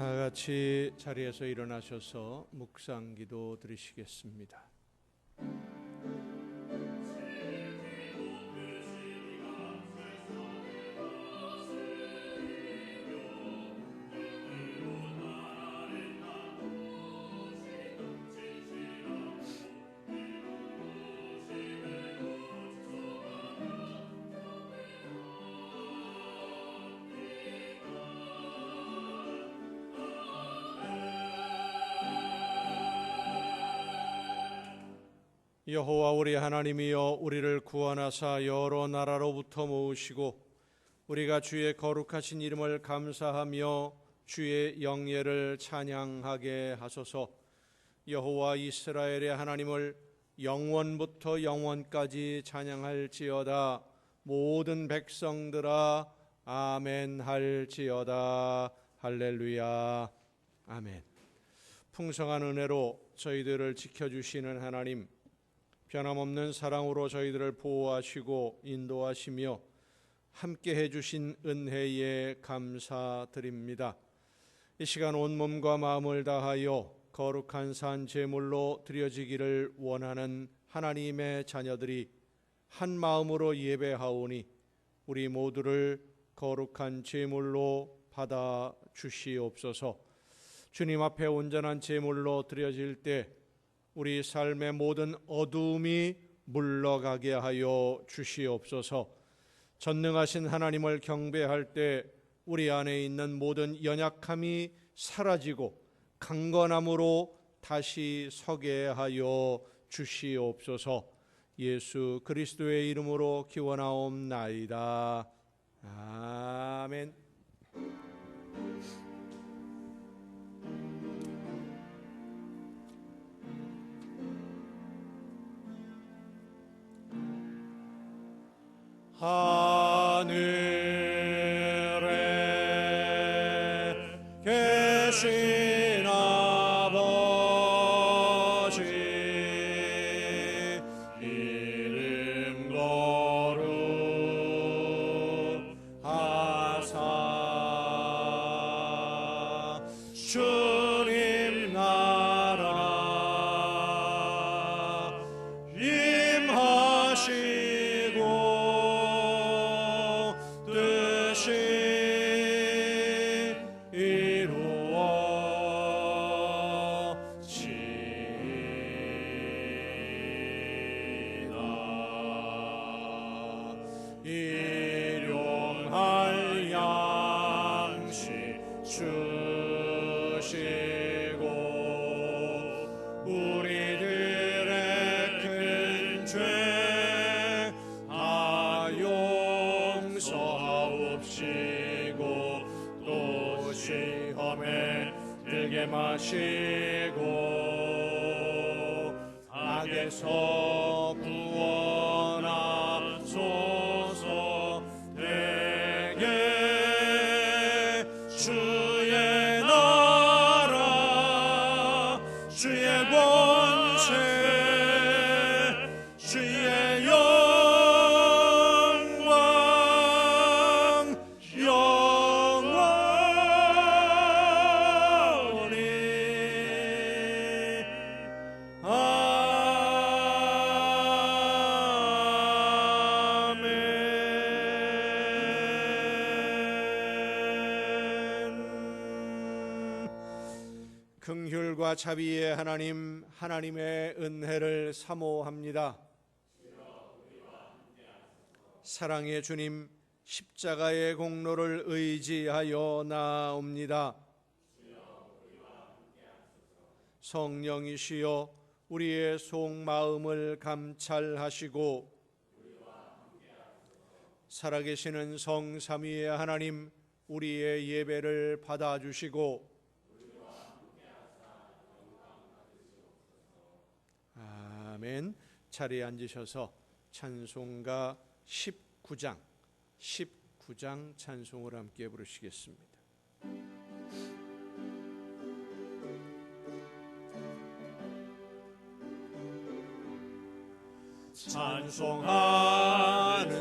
다 같이 자리에서 일어나셔서 묵상기도 드리시겠습니다. 여호와 우리 하나님이여, 우리를 구원하사 여러 나라로부터 모으시고 우리가 주의 거룩하신 이름을 감사하며 주의 영예를 찬양하게 하소서. 여호와 이스라엘의 하나님을 영원부터 영원까지 찬양할지어다. 모든 백성들아 아멘 할지어다. 할렐루야. 아멘. 풍성한 은혜로 저희들을 지켜주시는 하나님, 변함없는 사랑으로 저희들을 보호하시고 인도하시며 함께 해주신 은혜에 감사드립니다. 이 시간 온몸과 마음을 다하여 거룩한 산 제물로 드려지기를 원하는 하나님의 자녀들이 한 마음으로 예배하오니 우리 모두를 거룩한 제물로 받아 주시옵소서. 주님 앞에 온전한 제물로 드려질 때 우리 삶의 모든 어두움이 물러가게 하여 주시옵소서. 전능하신 하나님을 경배할 때 우리 안에 있는 모든 연약함이 사라지고 강건함으로 다시 서게 하여 주시옵소서. 예수 그리스도의 이름으로 기원하옵나이다. 아멘. 하늘에 계신 아버지, 이름 거룩하사 주님 나라 임하시고 일용할 양식 주시고 우리들의 큰 죄 다 용서하옵시고 또 시험에 들게 마시고 악에서 구원하소서. 내게 주의 나라 주의 권세 주의 영광 영원히 긍휼과 자비의 하나님, 하나님의 은혜를 사모합니다. 사랑의 주님, 십자가의 공로를 의지하여 나옵니다. 성령이시여 우리의 속마음을 감찰하시고 살아계시는 성삼위의 하나님, 우리의 예배를 받아주시고 아멘. 자리에 앉으셔서 찬송가 19장 찬송을 함께 부르시겠습니다. 찬송하는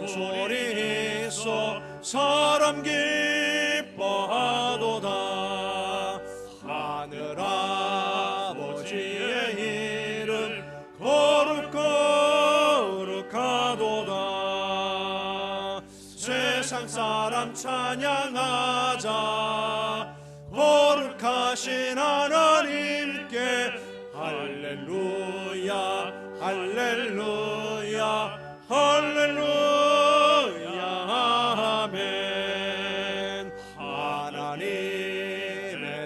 소리 있어 사람 기뻐하도다. 사람 찬양하자. 거룩하신 하나님께 할렐루야 할렐루야 할렐루야 아멘. 하나님의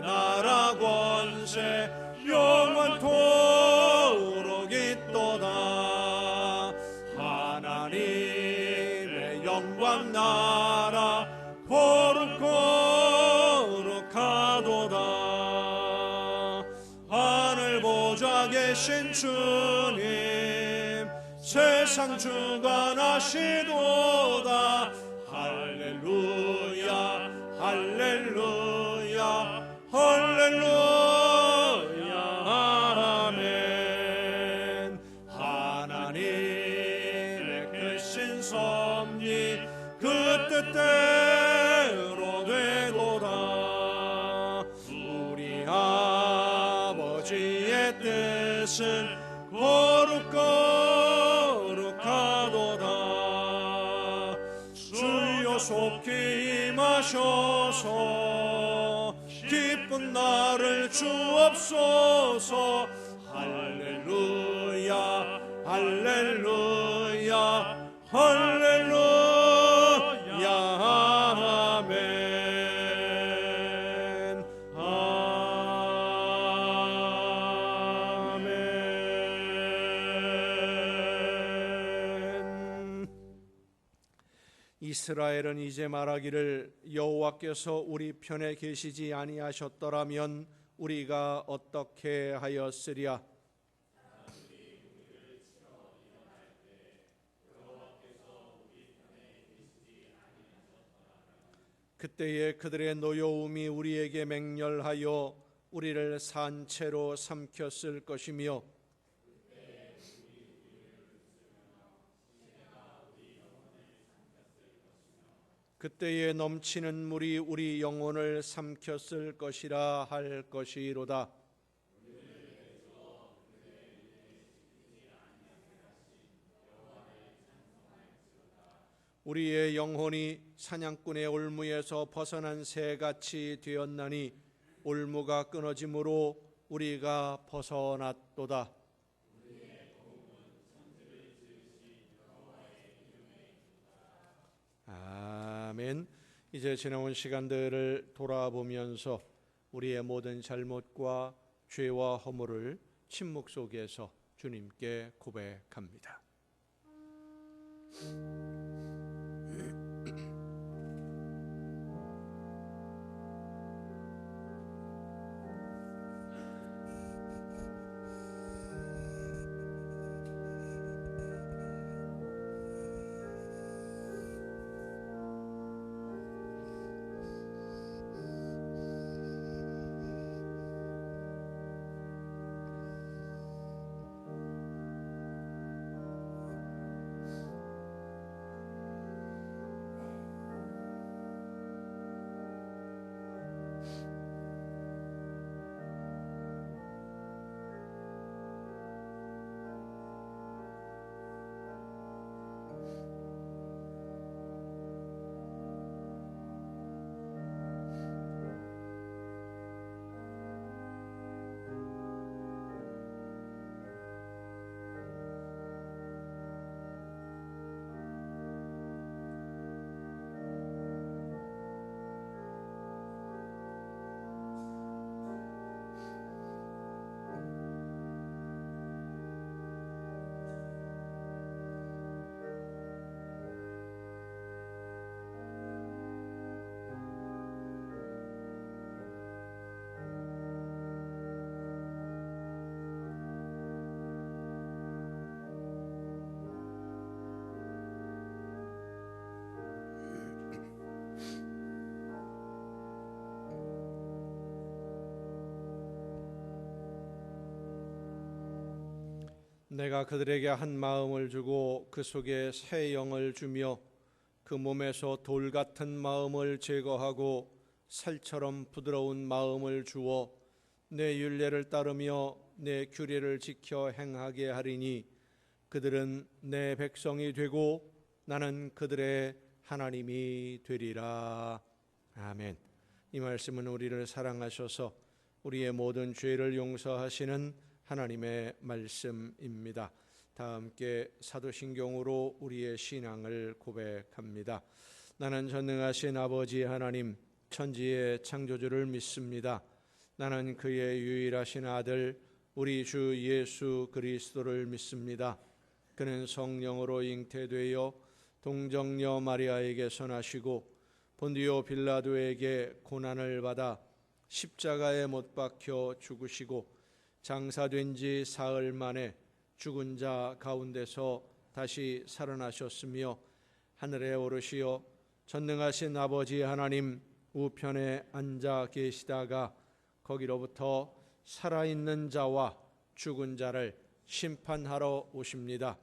나라 권세 영원토록 있도다. 하나님의 영광 나라 거룩하도다. 하늘 보좌 계신 주님 세상 주관하시도다. 할렐루야 할렐루야 할렐루야 아멘. 하나님의 크신 섭리 그 뜻대로 되도다. 우리 아버지의 뜻은 거룩하도다. 주여 속히 임하셔서 기쁜 날을 주옵소서. 할렐루야 할렐루야 할렐루야 아멘. 아멘. 이스라엘은 이제 말하기를 여호와께서 우리 편에 계시지 아니하셨더라면 우리가 어떻게 하였으랴. 그때에 그들의 노여움이 우리에게 맹렬하여 우리를 산채로 삼켰을 것이며 그때에 넘치는 물이 우리 영혼을 삼켰을 것이라 할 것이로다. 우리의 영혼이 사냥꾼의 올무에서 벗어난 새같이 되었나니 올무가 끊어짐으로 우리가 벗어났도다. 아멘. 이제 지나온 시간들을 돌아보면서 우리의 모든 잘못과 죄와 허물을 침묵 속에서 주님께 고백합니다. 내가 그들에게 한 마음을 주고 그 속에 새 영을 주며 그 몸에서 돌 같은 마음을 제거하고 살처럼 부드러운 마음을 주어 내 율례를 따르며 내 규례를 지켜 행하게 하리니 그들은 내 백성이 되고 나는 그들의 하나님이 되리라. 아멘. 이 말씀은 우리를 사랑하셔서 우리의 모든 죄를 용서하시는 하나님의 말씀입니다. 다 함께 사도신경으로 우리의 신앙을 고백합니다. 나는 전능하신 아버지 하나님, 천지의 창조주를 믿습니다. 나는 그의 유일하신 아들 우리 주 예수 그리스도를 믿습니다. 그는 성령으로 잉태되어 동정녀 마리아에게서 나시고 본디오 빌라도에게 고난을 받아 십자가에 못 박혀 죽으시고 장사된 지 사흘 만에 죽은 자 가운데서 다시 살아나셨으며 하늘에 오르시어 전능하신 아버지 하나님 우편에 앉아 계시다가 거기로부터 살아있는 자와 죽은 자를 심판하러 오십니다.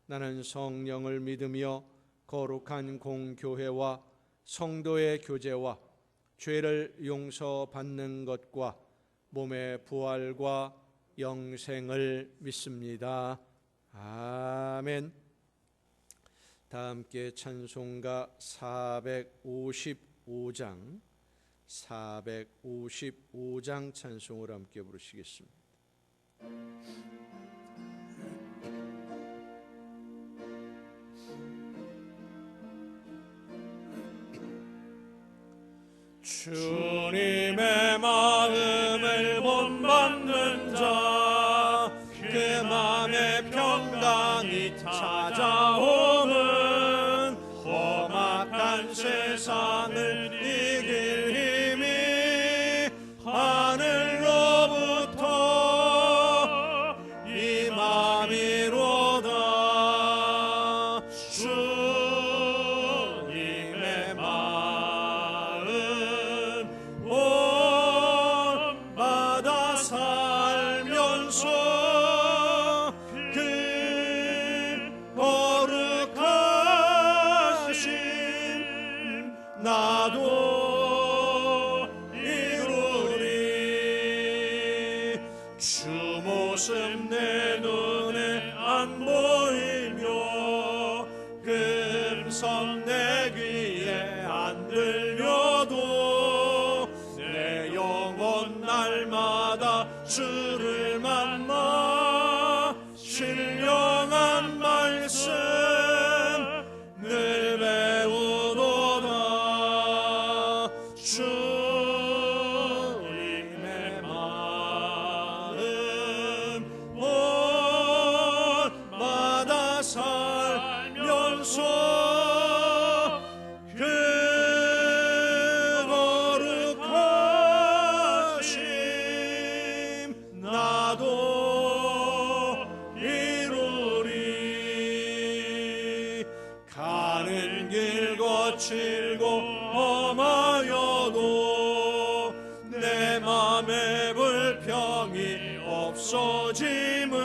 나는 성령을 믿으며 거룩한 공교회와 성도의 교제와 죄를 용서받는 것과 몸의 부활과 영생을 믿습니다. 아멘. 다 함께 찬송가 455장 찬송을 함께 부르시겠습니다. 주님의 마음을 본받는 자, 그 마음의 평강이 찾아오는 험악한 세상을 이길 힘이 하늘로부터 임함이로다. 주님의 마음 본받아 살면서 그 거룩하신 나도 이루리. 주 모습 내 눈에 안 보이며 금성 내 귀에 안 들려도 내 영혼 날마다 주를 만나 신령한 말씀 늘 배우도다. 주님의 마음 본받아 살면서 그 거룩하심 나도 이루리. 가는 길 거칠고 험하여도 내 맘에 불평이 없어짐은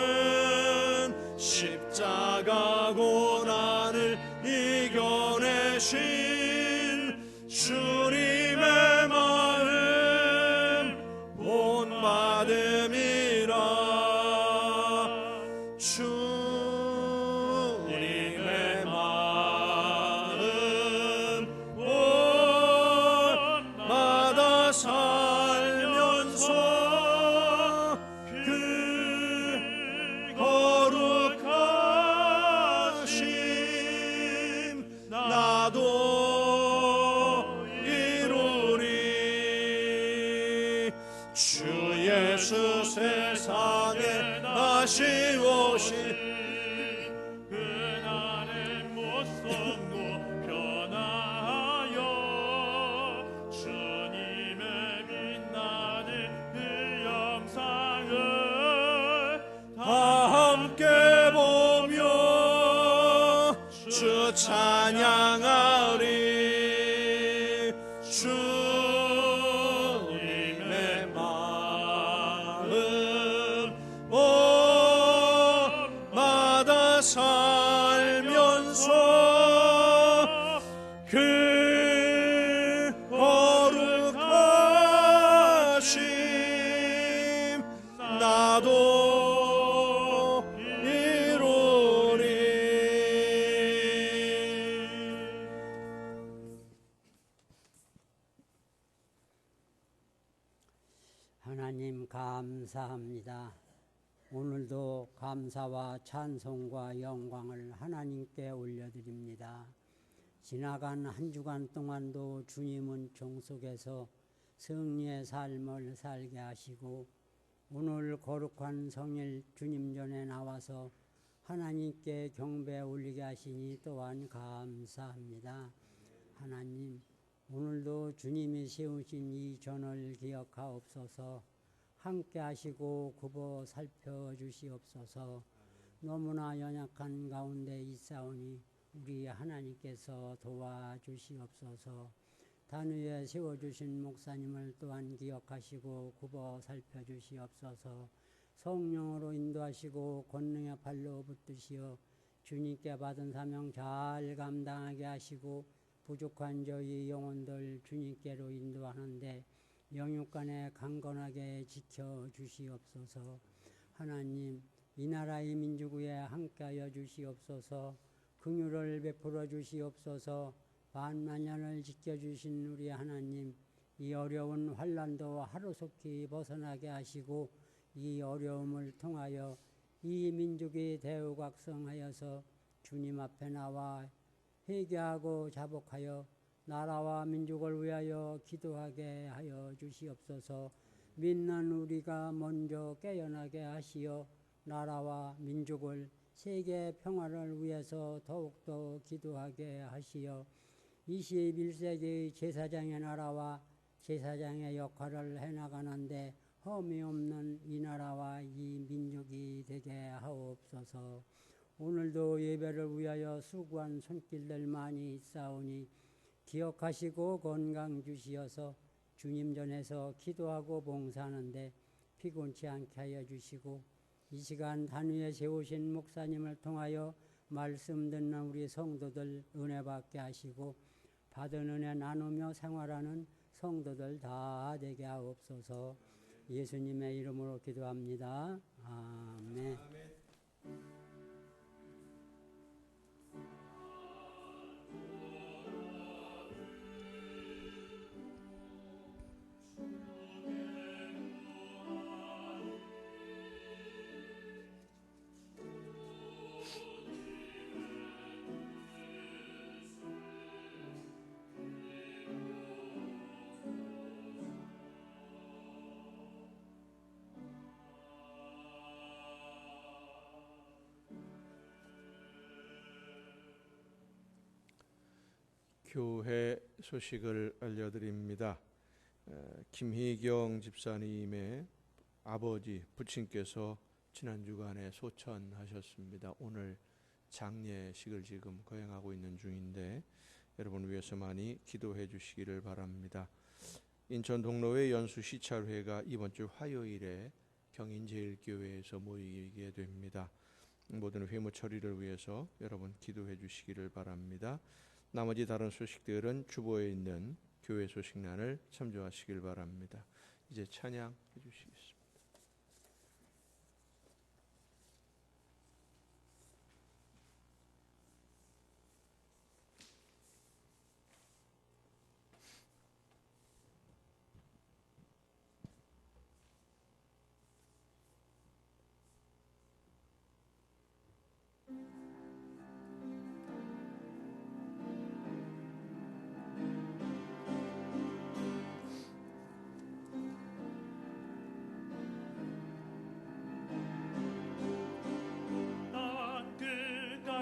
십자가 고난을 이겨내신 주님의 마음 본받음이라. 주님의 마음 본받아 살면서 그 거룩하심 나도 이루리. 주 예수 세상에 다시 오시 그날의 모습도 변하여 주님의 빛나는 그 영상을 다 함께 보며 주 찬양하리. 주님의 마음 본받아 살면서 그 거룩하심 나도 이루리. 하나님 감사합니다. 오늘도 감사와 찬송과 영광을 하나님께 올려드립니다. 지나간 한 주간 동안도 주님은 종속에서 승리의 삶을 살게 하시고 오늘 거룩한 성일 주님 전에 나와서 하나님께 경배 올리게 하시니 또한 감사합니다. 하나님, 오늘도 주님이 세우신 이 전을 기억하옵소서. 함께 하시고 굽어 살펴주시옵소서. 너무나 연약한 가운데 있사오니 우리 하나님께서 도와주시옵소서. 단위에 세워주신 목사님을 또한 기억하시고 굽어 살펴주시옵소서. 성령으로 인도하시고 권능의 발로 붙드시어 주님께 받은 사명 잘 감당하게 하시고 부족한 저희 영혼들 주님께로 인도하는데 영육간에 강건하게 지켜주시옵소서. 하나님, 이 나라의 민족 위에 함께하여 주시옵소서. 긍휼을 베풀어 주시옵소서. 반만년을 지켜주신 우리 하나님, 이 어려운 환난도 하루속히 벗어나게 하시고 이 어려움을 통하여 이 민족이 대우각성하여서 주님 앞에 나와 회개하고 자복하여 나라와 민족을 위하여 기도하게 하여 주시옵소서. 믿는 우리가 먼저 깨어나게 하시어 나라와 민족을 세계 평화를 위해서 더욱더 기도하게 하시어 21세기의 제사장의 나라와 제사장의 역할을 해나가는데 험이 없는 이 나라와 이 민족이 되게 하옵소서. 오늘도 예배를 위하여 수고한 손길들 많이 있사오니 기억하시고 건강 주시어서 주님 전에서 기도하고 봉사하는데 피곤치 않게 하여 주시고 이 시간 단위에 세우신 목사님을 통하여 말씀 듣는 우리 성도들 은혜 받게 하시고 받은 은혜 나누며 생활하는 성도들 다 되게 하옵소서. 예수님의 이름으로 기도합니다. 아멘. 교회 소식을 알려드립니다. 김희경 집사님의 아버지 부친께서 지난 주간에 소천하셨습니다. 오늘 장례식을 지금 거행하고 있는 중인데 여러분 위해서 많이 기도해 주시기를 바랍니다. 인천 동로의 연수 시찰회가 이번 주 화요일에 경인제일교회에서 모이게 됩니다. 모든 회무 처리를 위해서 여러분 기도해 주시기를 바랍니다. 나머지 다른 소식들은 주보에 있는 교회 소식란을 참조하시길 바랍니다. 이제 찬양해 주시겠습니다.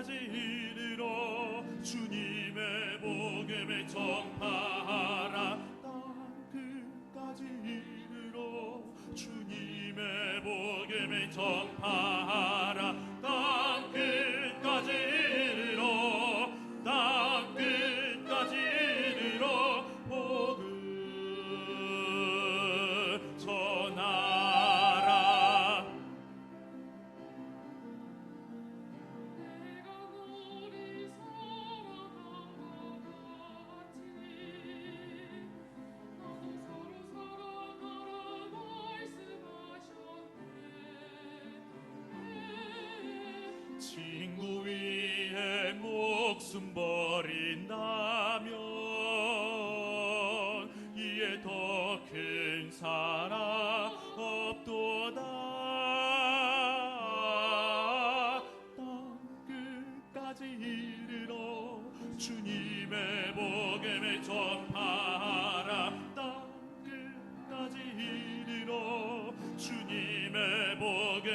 이르러 주님의 복음을 전파하라. 땅 끝까지 이르러 주님의 복음을 전파하라. 땅 끝까지 이르러 땅 끝까지 이르러 복음 전하라. 친구 위에 목숨 버린다면 이에 더 큰 사랑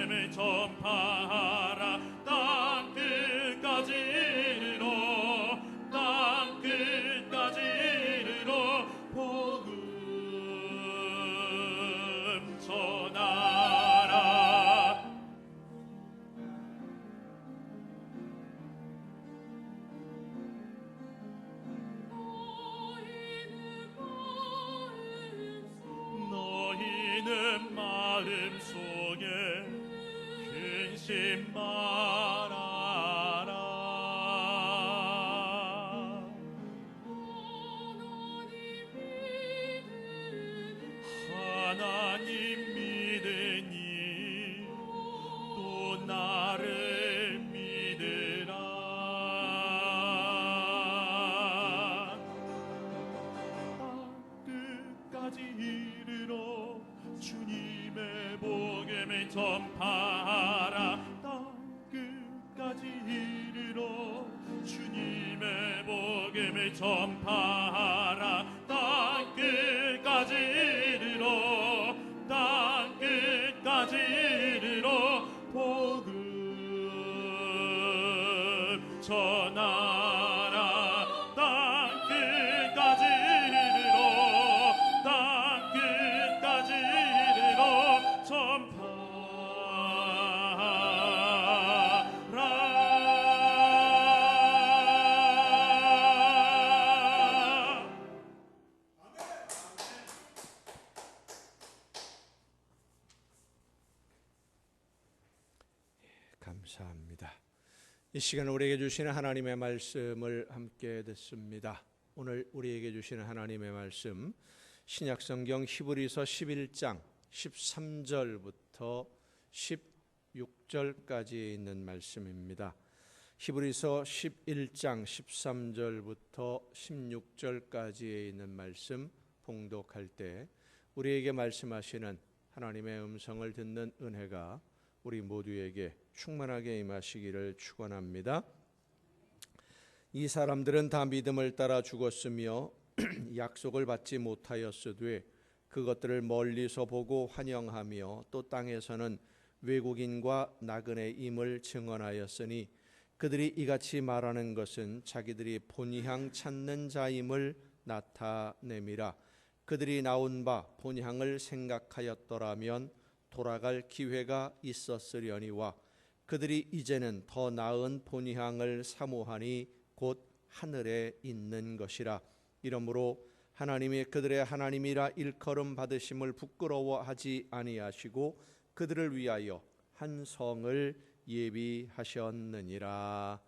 복음을 전파하라. 땅 끝까지 이르러, 땅 끝까지 이르러 복음 전하라. 너희는 마음속에 근심 말아라. 하나님 믿으니 또 나를 믿으라. 끝까지 이르러 주님의 복음을 전파하라. 땅 끝까지 이르러 주님의 복음을 전파하라. 땅 끝까지 이르러, 땅 끝까지 이르러 복음 전하라. 땅 끝까지 이르러, 땅 끝까지 이르러 전파하라. 감사합니다. 이 시간 우리에게 주시는 하나님의 말씀을 함께 듣습니다. 오늘 우리에게 주시는 하나님의 말씀, 신약성경 히브리서 11장 13절부터 16절까지 있는 말씀입니다. 히브리서 11장 13절부터 16절까지에 있는 말씀 봉독할 때 우리에게 말씀하시는 하나님의 음성을 듣는 은혜가 우리 모두에게 충만하게 임하시기를 축원합니다. 이 사람들은 다 믿음을 따라 죽었으며 약속을 받지 못하였으되 그것들을 멀리서 보고 환영하며 또 땅에서는 외국인과 나그네임을 증언하였으니 그들이 이같이 말하는 것은 자기들이 본향 찾는 자임을 나타냄이라. 그들이 나온 바 본향을 생각하였더라면 돌아갈 기회가 있었으려니와 그들이 이제는 더 나은 본향을 사모하니 곧 하늘에 있는 것이라. 이러므로 하나님이 그들의 하나님이라 일컬음 받으심을 부끄러워하지 아니하시고 그들을 위하여 한 성을 예비하셨느니라.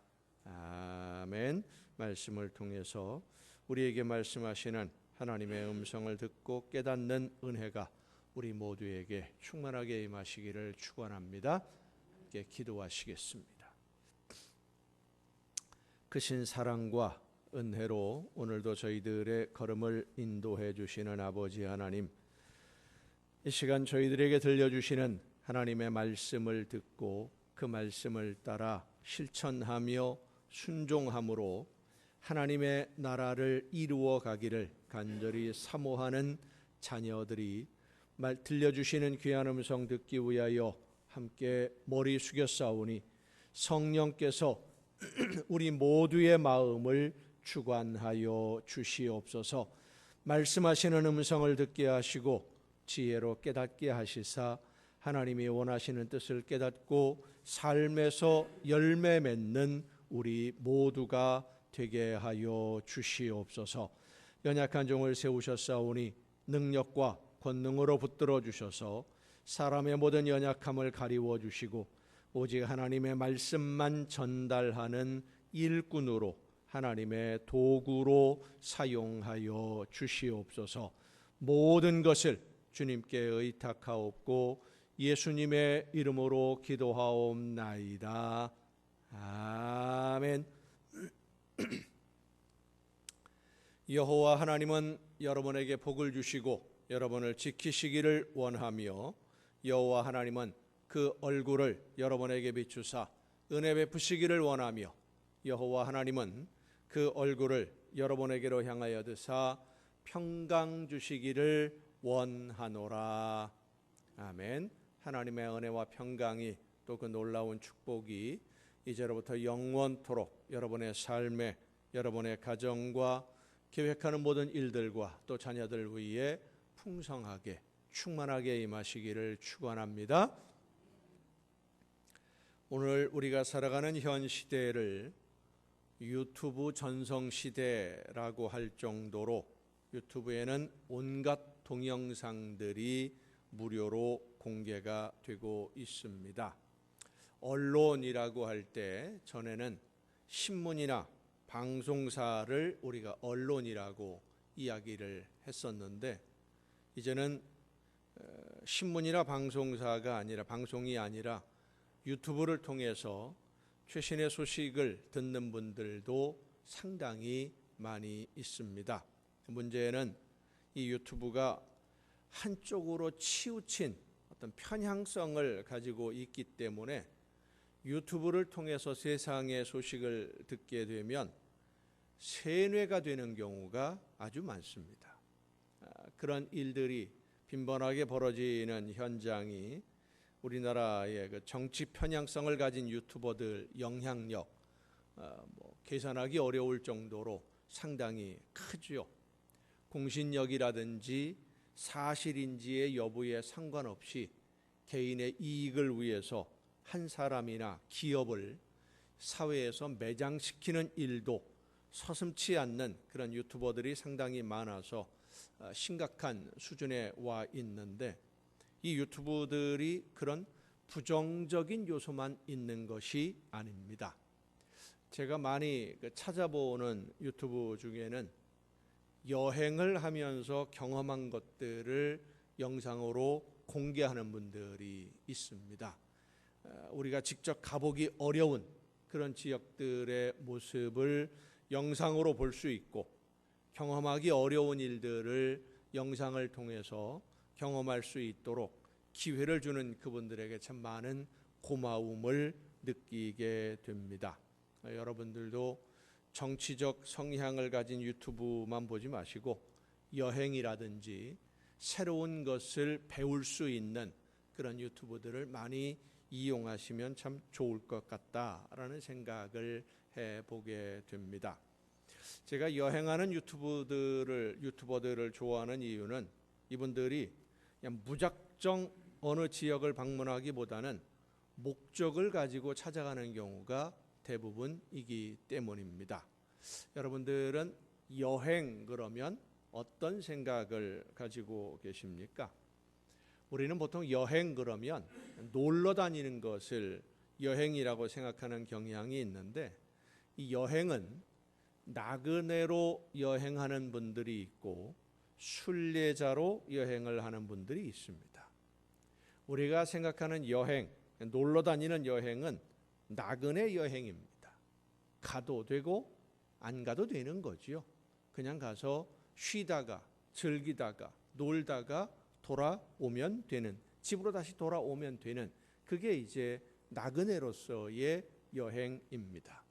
아멘. 말씀을 통해서 우리에게 말씀하시는 하나님의 음성을 듣고 깨닫는 은혜가 우리 모두에게 충만하게 임하시기를 축원합니다. 함께 기도하시겠습니다. 크신 사랑과 은혜로 오늘도 저희들의 걸음을 인도해 주시는 아버지 하나님, 이 시간 저희들에게 들려주시는 하나님의 말씀을 듣고 그 말씀을 따라 실천하며 순종함으로 하나님의 나라를 이루어 가기를 간절히 사모하는 자녀들이 들려주시는 귀한 음성 듣기 위하여 함께 머리 숙여 싸우니 성령께서 우리 모두의 마음을 주관하여 주시옵소서. 말씀하시는 음성을 듣게 하시고 지혜로 깨닫게 하시사 하나님이 원하시는 뜻을 깨닫고 삶에서 열매 맺는 우리 모두가 되게 하여 주시옵소서. 연약한 종을 세우셨사오니 능력과 권능으로 붙들어 주셔서 사람의 모든 연약함을 가리워 주시고 오직 하나님의 말씀만 전달하는 일꾼으로 하나님의 도구로 사용하여 주시옵소서. 모든 것을 주님께 의탁하옵고 예수님의 이름으로 기도하옵나이다. 아멘. 여호와 하나님은 여러분에게 복을 주시고 여러분을 지키시기를 원하며 여호와 하나님은 그 얼굴을 여러분에게 비추사 은혜 베푸시기를 원하며 여호와 하나님은 그 얼굴을 여러분에게로 향하여 드사 평강 주시기를 원하노라. 아멘. 하나님의 은혜와 평강이 또 그 놀라운 축복이 이제로부터 영원토록 여러분의 삶에, 여러분의 가정과 계획하는 모든 일들과 또 자녀들 위에 풍성하게 충만하게 임하시기를 축원합니다. 오늘 우리가 살아가는 현 시대를 유튜브 전성시대라고 할 정도로 유튜브에는 온갖 동영상들이 무료로 공개가 되고 있습니다. 언론이라고 할 때 전에는 신문이나 방송사를 우리가 언론이라고 이야기를 했었는데 이제는 신문이나 방송이 아니라 유튜브를 통해서 최신의 소식을 듣는 분들도 상당히 많이 있습니다. 문제는 이 유튜브가 한쪽으로 치우친 어떤 편향성을 가지고 있기 때문에 유튜브를 통해서 세상의 소식을 듣게 되면 세뇌가 되는 경우가 아주 많습니다. 그런 일들이 빈번하게 벌어지는 현장이 우리나라의 그 정치 편향성을 가진 유튜버들 영향력 계산하기 어려울 정도로 상당히 크죠. 공신력이라든지 사실인지의 여부에 상관없이 개인의 이익을 위해서 한 사람이나 기업을 사회에서 매장시키는 일도 서슴지 않는 그런 유튜버들이 상당히 많아서 심각한 수준에 와 있는데 이 유튜브들이 그런 부정적인 요소만 있는 것이 아닙니다. 제가 많이 찾아보는 유튜브 중에는 여행을 하면서 경험한 것들을 영상으로 공개하는 분들이 있습니다. 우리가 직접 가보기 어려운 그런 지역들의 모습을 영상으로 볼 수 있고 경험하기 어려운 일들을 영상을 통해서 경험할 수 있도록 기회를 주는 그분들에게 참 많은 고마움을 느끼게 됩니다. 여러분들도 정치적 성향을 가진 유튜브만 보지 마시고 여행이라든지 새로운 것을 배울 수 있는 그런 유튜브들을 많이 이용하시면 참 좋을 것 같다라는 생각을 해보게 됩니다. 제가 여행하는 유튜버들을 좋아하는 이유는 이분들이 그냥 무작정 어느 지역을 방문하기보다는 목적을 가지고 찾아가는 경우가 대부분이기 때문입니다. 여러분들은 여행 그러면 어떤 생각을 가지고 계십니까? 우리는 보통 여행 그러면 놀러 다니는 것을 여행이라고 생각하는 경향이 있는데 이 여행은 나그네로 여행하는 분들이 있고 순례자로 여행을 하는 분들이 있습니다. 우리가 생각하는 여행, 놀러 다니는 여행은 나그네 여행입니다. 가도 되고 안 가도 되는 거지요. 그냥 가서 쉬다가 즐기다가 놀다가 돌아오면 되는, 집으로 다시 돌아오면 되는, 그게 이제 나그네로서의 여행입니다.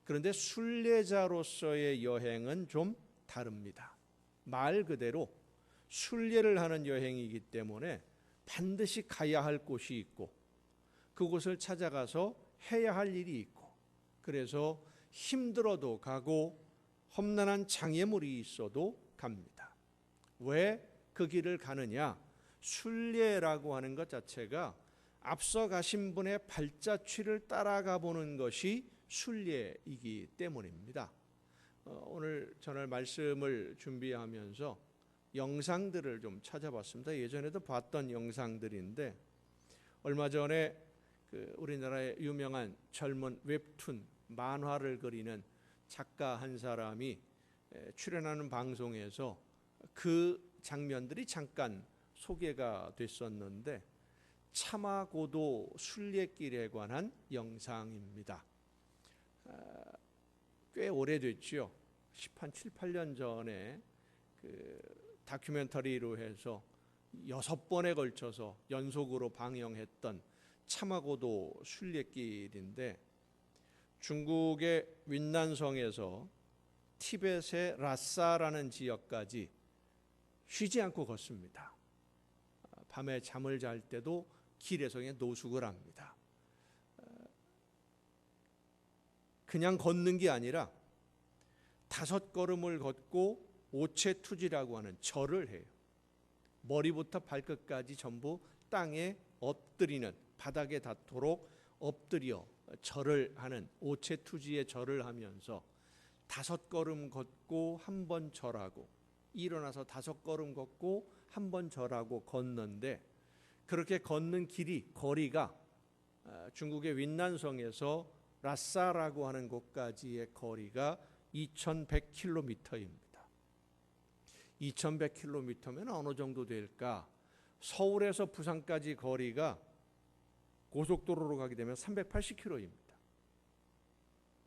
그런데 순례자로서의 여행은 좀 다릅니다. 말 그대로 순례를 하는 여행이기 때문에 반드시 가야 할 곳이 있고 그곳을 찾아가서 해야 할 일이 있고 그래서 힘들어도 가고 험난한 장애물이 있어도 갑니다. 왜 그 길을 가느냐? 순례라고 하는 것 자체가 앞서 가신 분의 발자취를 따라가 보는 것이 순례이기 때문입니다. 오늘 저녁 말씀을 준비하면서 영상들을 좀 찾아봤습니다. 예전에도 봤던 영상들인데 얼마 전에 우리나라의 유명한 젊은 웹툰 만화를 그리는 작가 한 사람이 출연하는 방송에서 그 장면들이 잠깐 소개가 됐었는데 차마고도 순례길에 관한 영상입니다. 꽤 오래됐죠. 7, 8년 전에 다큐멘터리로 해서 6번에 걸쳐서 연속으로 방영했던 차마고도 순례길인데 중국의 윈난성에서 티벳의 라싸라는 지역까지 쉬지 않고 걷습니다. 밤에 잠을 잘 때도 길에서 그냥 노숙을 합니다. 그냥 걷는 게 아니라 5걸음을 걷고 오체투지라고 하는 절을 해요. 머리부터 발끝까지 전부 땅에 엎드리는, 바닥에 닿도록 엎드려 절을 하는 오체투지의 절을 하면서 5걸음 걷고 한 번 절하고, 일어나서 5걸음 걷고 한 번 절하고 걷는데, 그렇게 걷는 거리가 중국의 윈난성에서 라싸라고 하는 곳까지의 거리가 2100km입니다. 2100km면 어느 정도 될까? 서울에서 부산까지 거리가 고속도로로 가게 되면 380km입니다.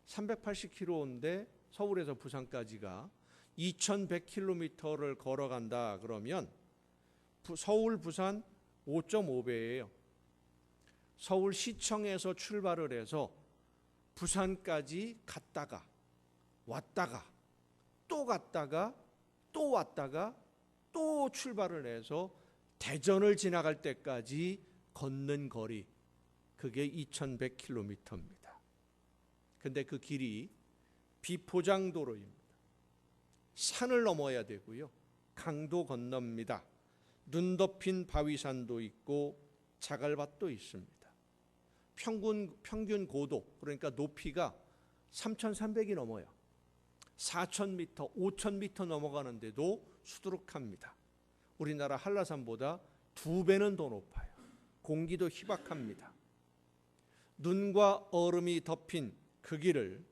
380km인데 서울에서 부산까지가 2100km를 걸어간다 그러면 서울 부산 5.5배예요. 서울 시청에서 출발을 해서 부산까지 갔다가 왔다가 또 갔다가 또 왔다가 또 출발을 해서 대전을 지나갈 때까지 걷는 거리, 그게 2100km입니다. 근데 그 길이 비포장도로입니다. 산을 넘어야 되고요, 강도 건넙니다. 눈 덮인 바위산도 있고 자갈밭도 있습니다. 평균 고도, 그러니까 높이가 3,300이 넘어요. 4,000m, 5,000m 넘어가는데도 수두룩합니다. 우리나라 한라산보다 2배는 더 높아요. 공기도 희박합니다. 눈과 얼음이 덮인 그 길을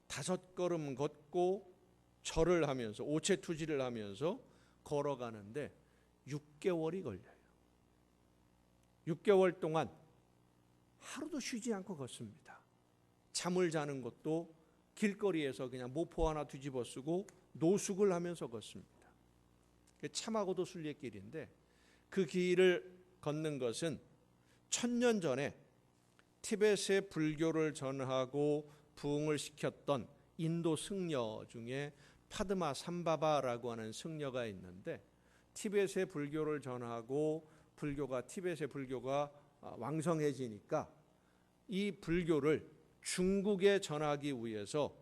5걸음 걷고 절을 하면서, 오체투지를 하면서 걸어가는데 6개월이 걸려요. 6개월 동안 하루도 쉬지 않고 걷습니다. 잠을 자는 것도 길거리에서 그냥 모포 하나 뒤집어 쓰고 노숙을 하면서 걷습니다. 참하고도 순례길인데, 그 길을 걷는 것은 1000년 전에 티벳의 불교를 전하고 부흥을 시켰던 인도 승려 중에 파드마 삼바바라고 하는 승려가 있는데, 티벳의 불교를 전하고 티벳의 불교가 왕성해지니까 이 불교를 중국에 전하기 위해서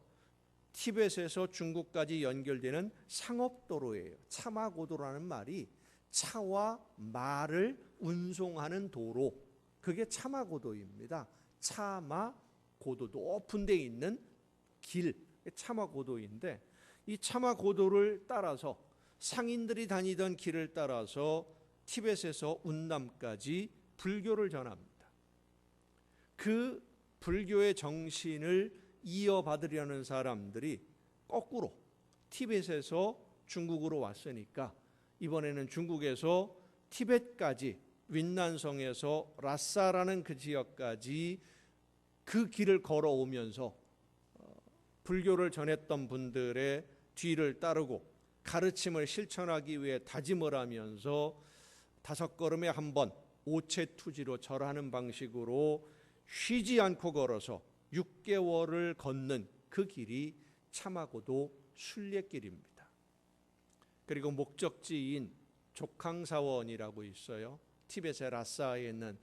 티벳에서 중국까지 연결되는 상업도로예요. 차마고도라는 말이 차와 말을 운송하는 도로, 그게 차마고도입니다. 차마고도, 높은 데 있는 길, 차마고도인데, 이 차마고도를 따라서, 상인들이 다니던 길을 따라서 티벳에서 운남까지 불교를 전합니다. 그 불교의 정신을 이어받으려는 사람들이 거꾸로 티벳에서 중국으로 왔으니까 이번에는 중국에서 티벳까지, 윈난성에서 라싸라는 그 지역까지 그 길을 걸어오면서 불교를 전했던 분들의 뒤를 따르고 가르침을 실천하기 위해 다짐을 하면서 5걸음에 한 번 오체투지로 절하는 방식으로 쉬지 않고 걸어서 6개월을 걷는 그 길이 차마고도 순례길입니다. 그리고 목적지인 족항사원이라고 있어요. 티벳의 라싸에 있는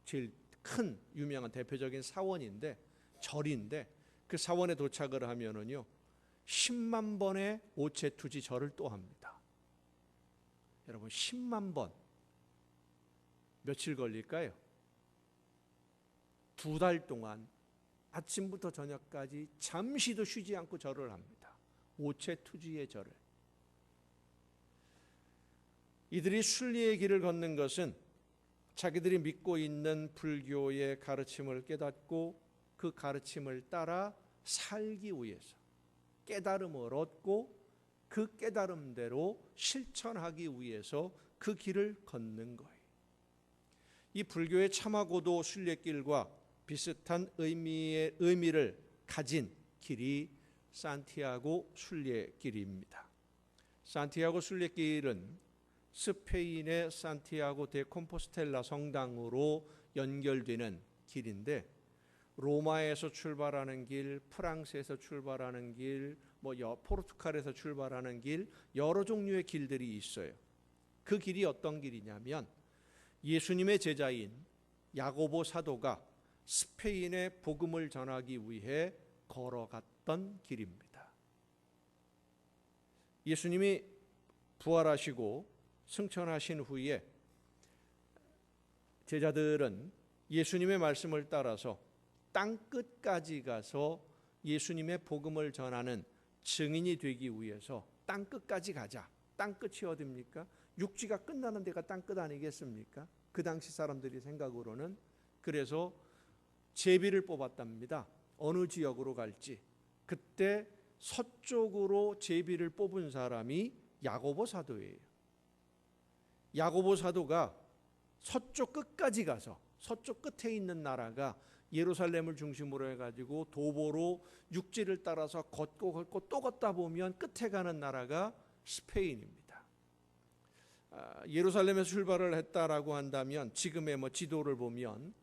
제일 큰 유명한 대표적인 사원인데, 절인데, 그 사원에 도착을 하면은요 10만 번의 오체투지 절을 또 합니다. 여러분, 10만 번 며칠 걸릴까요? 2달 동안 아침부터 저녁까지 잠시도 쉬지 않고 절을 합니다. 오체투지의 절을. 이들이 순리의 길을 걷는 것은 자기들이 믿고 있는 불교의 가르침을 깨닫고 그 가르침을 따라 살기 위해서 깨달음을 얻고 그 깨달음대로 실천하기 위해서 그 길을 걷는 거예요. 이 불교의 차마고도 순례길과 비슷한 의미를 가진 길이 산티아고 순례길입니다. 산티아고 순례길은 스페인의 산티아고 데 콤포스텔라 성당으로 연결되는 길인데, 로마에서 출발하는 길, 프랑스에서 출발하는 길, 포르투갈에서 출발하는 길, 여러 종류의 길들이 있어요. 그 길이 어떤 길이냐면 예수님의 제자인 야고보 사도가 스페인에 복음을 전하기 위해 걸어갔던 길입니다. 예수님이 부활하시고 승천하신 후에 제자들은 예수님의 말씀을 따라서 땅 끝까지 가서 예수님의 복음을 전하는 증인이 되기 위해서 땅 끝까지 가자. 땅 끝이 어디입니까? 육지가 끝나는 데가 땅 끝 아니겠습니까? 그 당시 사람들이 생각으로는. 그래서 제비를 뽑았답니다. 어느 지역으로 갈지. 그때 서쪽으로 제비를 뽑은 사람이 야고보 사도예요. 야고보 사도가 서쪽 끝까지 가서, 서쪽 끝에 있는 나라가 예루살렘을 중심으로 해가지고 도보로 육지를 따라서 걷고 또 걷다 보면 끝에 가는 나라가 스페인입니다. 예루살렘에서 출발을 했다라고 한다면 지금의 지도를 보면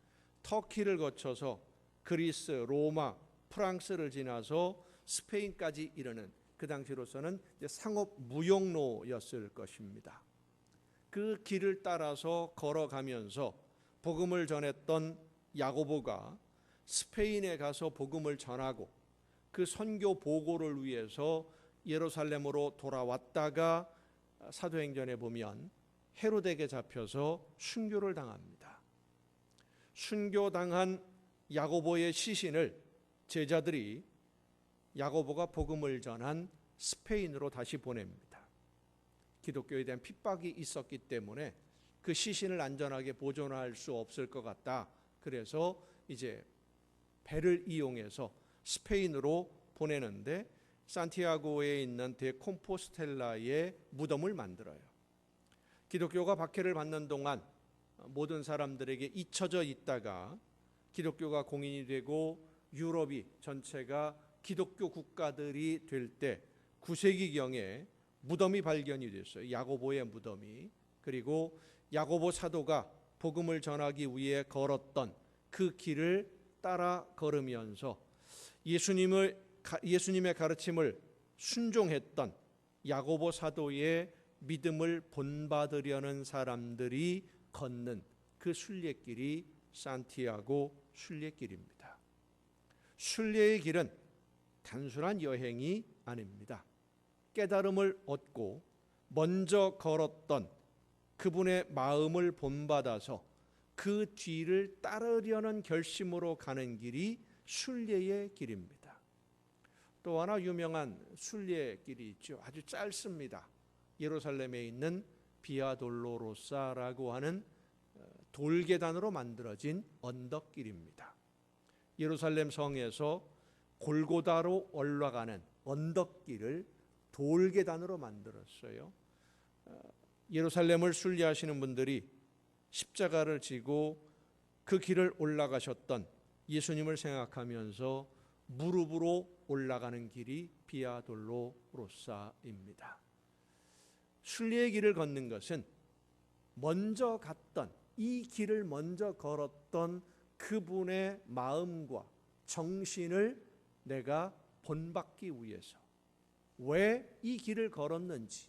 터키를 거쳐서 그리스, 로마, 프랑스를 지나서 스페인까지 이르는, 그 당시로서는 상업 무역로였을 것입니다. 그 길을 따라서 걸어가면서 복음을 전했던 야고보가 스페인에 가서 복음을 전하고 그 선교 보고를 위해서 예루살렘으로 돌아왔다가 사도행전에 보면 헤로데에게 잡혀서 순교를 당합니다. 순교당한 야고보의 시신을 제자들이 야고보가 복음을 전한 스페인으로 다시 보냅니다. 기독교에 대한 핍박이 있었기 때문에 그 시신을 안전하게 보존할 수 없을 것 같다. 그래서 이제 배를 이용해서 스페인으로 보내는데 산티아고에 있는 데콤포스텔라의 무덤을 만들어요. 기독교가 박해를 받는 동안 모든 사람들에게 잊혀져 있다가 기독교가 공인이 되고 유럽이 전체가 기독교 국가들이 될 때 9세기경에 무덤이 발견이 됐어요. 야고보의 무덤이. 그리고 야고보 사도가 복음을 전하기 위해 걸었던 그 길을 따라 걸으면서 예수님의 가르침을 순종했던 야고보 사도의 믿음을 본받으려는 사람들이 걷는 그 순례길이 산티아고 순례길입니다. 순례의 길은 단순한 여행이 아닙니다. 깨달음을 얻고 먼저 걸었던 그분의 마음을 본받아서 그 뒤를 따르려는 결심으로 가는 길이 순례의 길입니다. 또 하나 유명한 순례길이 있죠. 아주 짧습니다. 예루살렘에 있는 비아 돌로로사라고 하는 돌계단으로 만들어진 언덕길입니다. 예루살렘 성에서 골고다로 올라가는 언덕길을 돌계단으로 만들었어요. 예루살렘을 순례하시는 분들이 십자가를 지고 그 길을 올라가셨던 예수님을 생각하면서 무릎으로 올라가는 길이 비아 돌로로사입니다. 순례의 길을 걷는 것은 먼저 갔던, 이 길을 먼저 걸었던 그분의 마음과 정신을 내가 본받기 위해서, 왜 이 길을 걸었는지,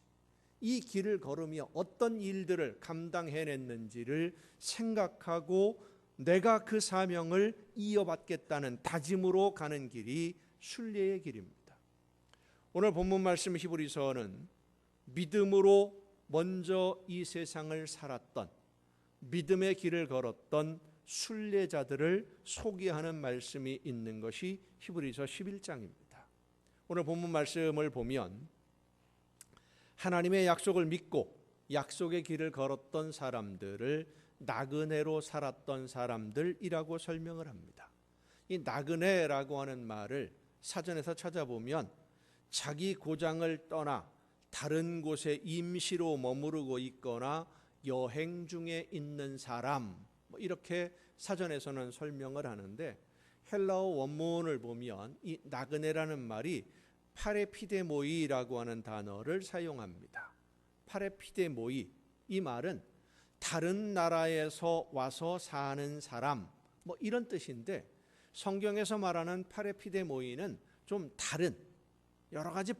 이 길을 걸으며 어떤 일들을 감당해냈는지를 생각하고 내가 그 사명을 이어받겠다는 다짐으로 가는 길이 순례의 길입니다. 오늘 본문 말씀 히브리서는 믿음으로 먼저 이 세상을 살았던, 믿음의 길을 걸었던 순례자들을 소개하는 말씀이 있는 것이 히브리서 11장입니다. 오늘 본문 말씀을 보면 하나님의 약속을 믿고 약속의 길을 걸었던 사람들을 나그네로 살았던 사람들이라고 설명을 합니다. 이 나그네라고 하는 말을 사전에서 찾아보면 자기 고장을 떠나 다른 곳에 임시로 머무르고 있거나 여행 중에 있는 사람, 이렇게 사전에서는 설명을 하는데, 헬라어 원문을 보면 이 나그네라는 말이 파레피데모이라고 하는 단어를 사용합니다. 파레피데모이, 이 말은 다른 나라에서 와서 사는 사람, 이런 뜻인데, 성경에서 말하는 파레피데모이는 좀 다른 여러 가지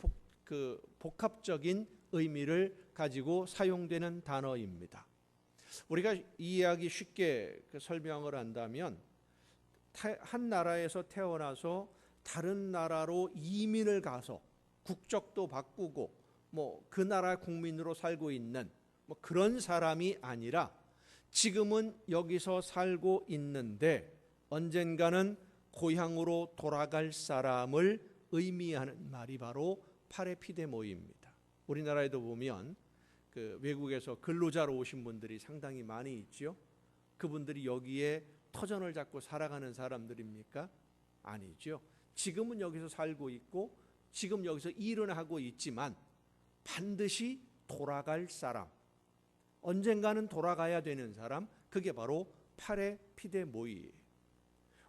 복합적인 의미를 가지고 사용되는 단어입니다. 우리가 이 이야기 쉽게 설명을 한다면 한 나라에서 태어나서 다른 나라로 이민을 가서 국적도 바꾸고 그 나라 국민으로 살고 있는 그런 사람이 아니라 지금은 여기서 살고 있는데 언젠가는 고향으로 돌아갈 사람을 의미하는 말이 바로 파레피데모이입니다. 우리나라에도 보면 외국에서 근로자로 오신 분들이 상당히 많이 있죠. 그분들이 여기에 터전을 잡고 살아가는 사람들입니까? 아니죠. 지금은 여기서 살고 있고 지금 여기서 일은 하고 있지만 반드시 돌아갈 사람, 언젠가는 돌아가야 되는 사람, 그게 바로 파레피데모이예요.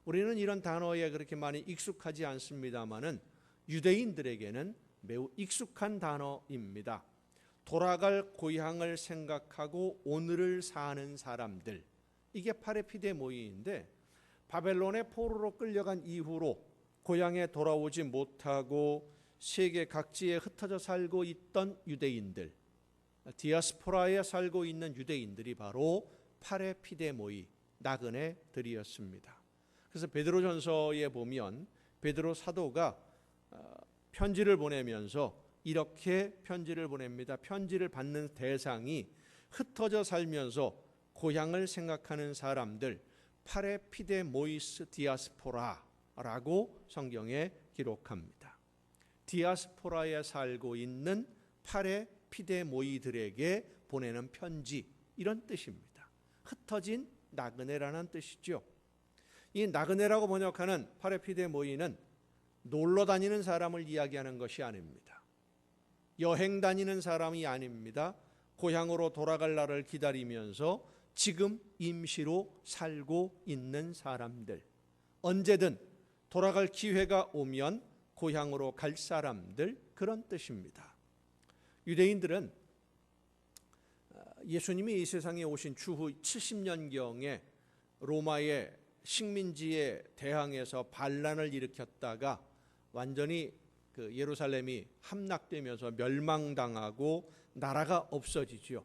우리는 이런 단어에 그렇게 많이 익숙하지 않습니다만은 유대인들에게는 매우 익숙한 단어입니다. 돌아갈 고향을 생각하고 오늘을 사는 사람들, 이게 파레피데모이인데 바벨론의 포로로 끌려간 이후로 고향에 돌아오지 못하고 세계 각지에 흩어져 살고 있던 유대인들, 디아스포라에 살고 있는 유대인들이 바로 파레피데모이, 나그네들이었습니다. 그래서 베드로전서에 보면 베드로 사도가 편지를 보내면서 이렇게 편지를 보냅니다. 편지를 받는 대상이 흩어져 살면서 고향을 생각하는 사람들, 파레피데모이스 디아스포라라고 성경에 기록합니다. 디아스포라에 살고 있는 파레피데모이들에게 보내는 편지, 이런 뜻입니다. 흩어진 나그네라는 뜻이죠. 이 나그네라고 번역하는 파레피데모이는 놀러 다니는 사람을 이야기하는 것이 아닙니다. 여행 다니는 사람이 아닙니다. 고향으로 돌아갈 날을 기다리면서 지금 임시로 살고 있는 사람들, 언제든 돌아갈 기회가 오면 고향으로 갈 사람들, 그런 뜻입니다. 유대인들은 예수님이 이 세상에 오신 추후 70년경에 로마의 식민지에 대항해서 반란을 일으켰다가 완전히 예루살렘이 함락되면서 멸망당하고 나라가 없어지죠.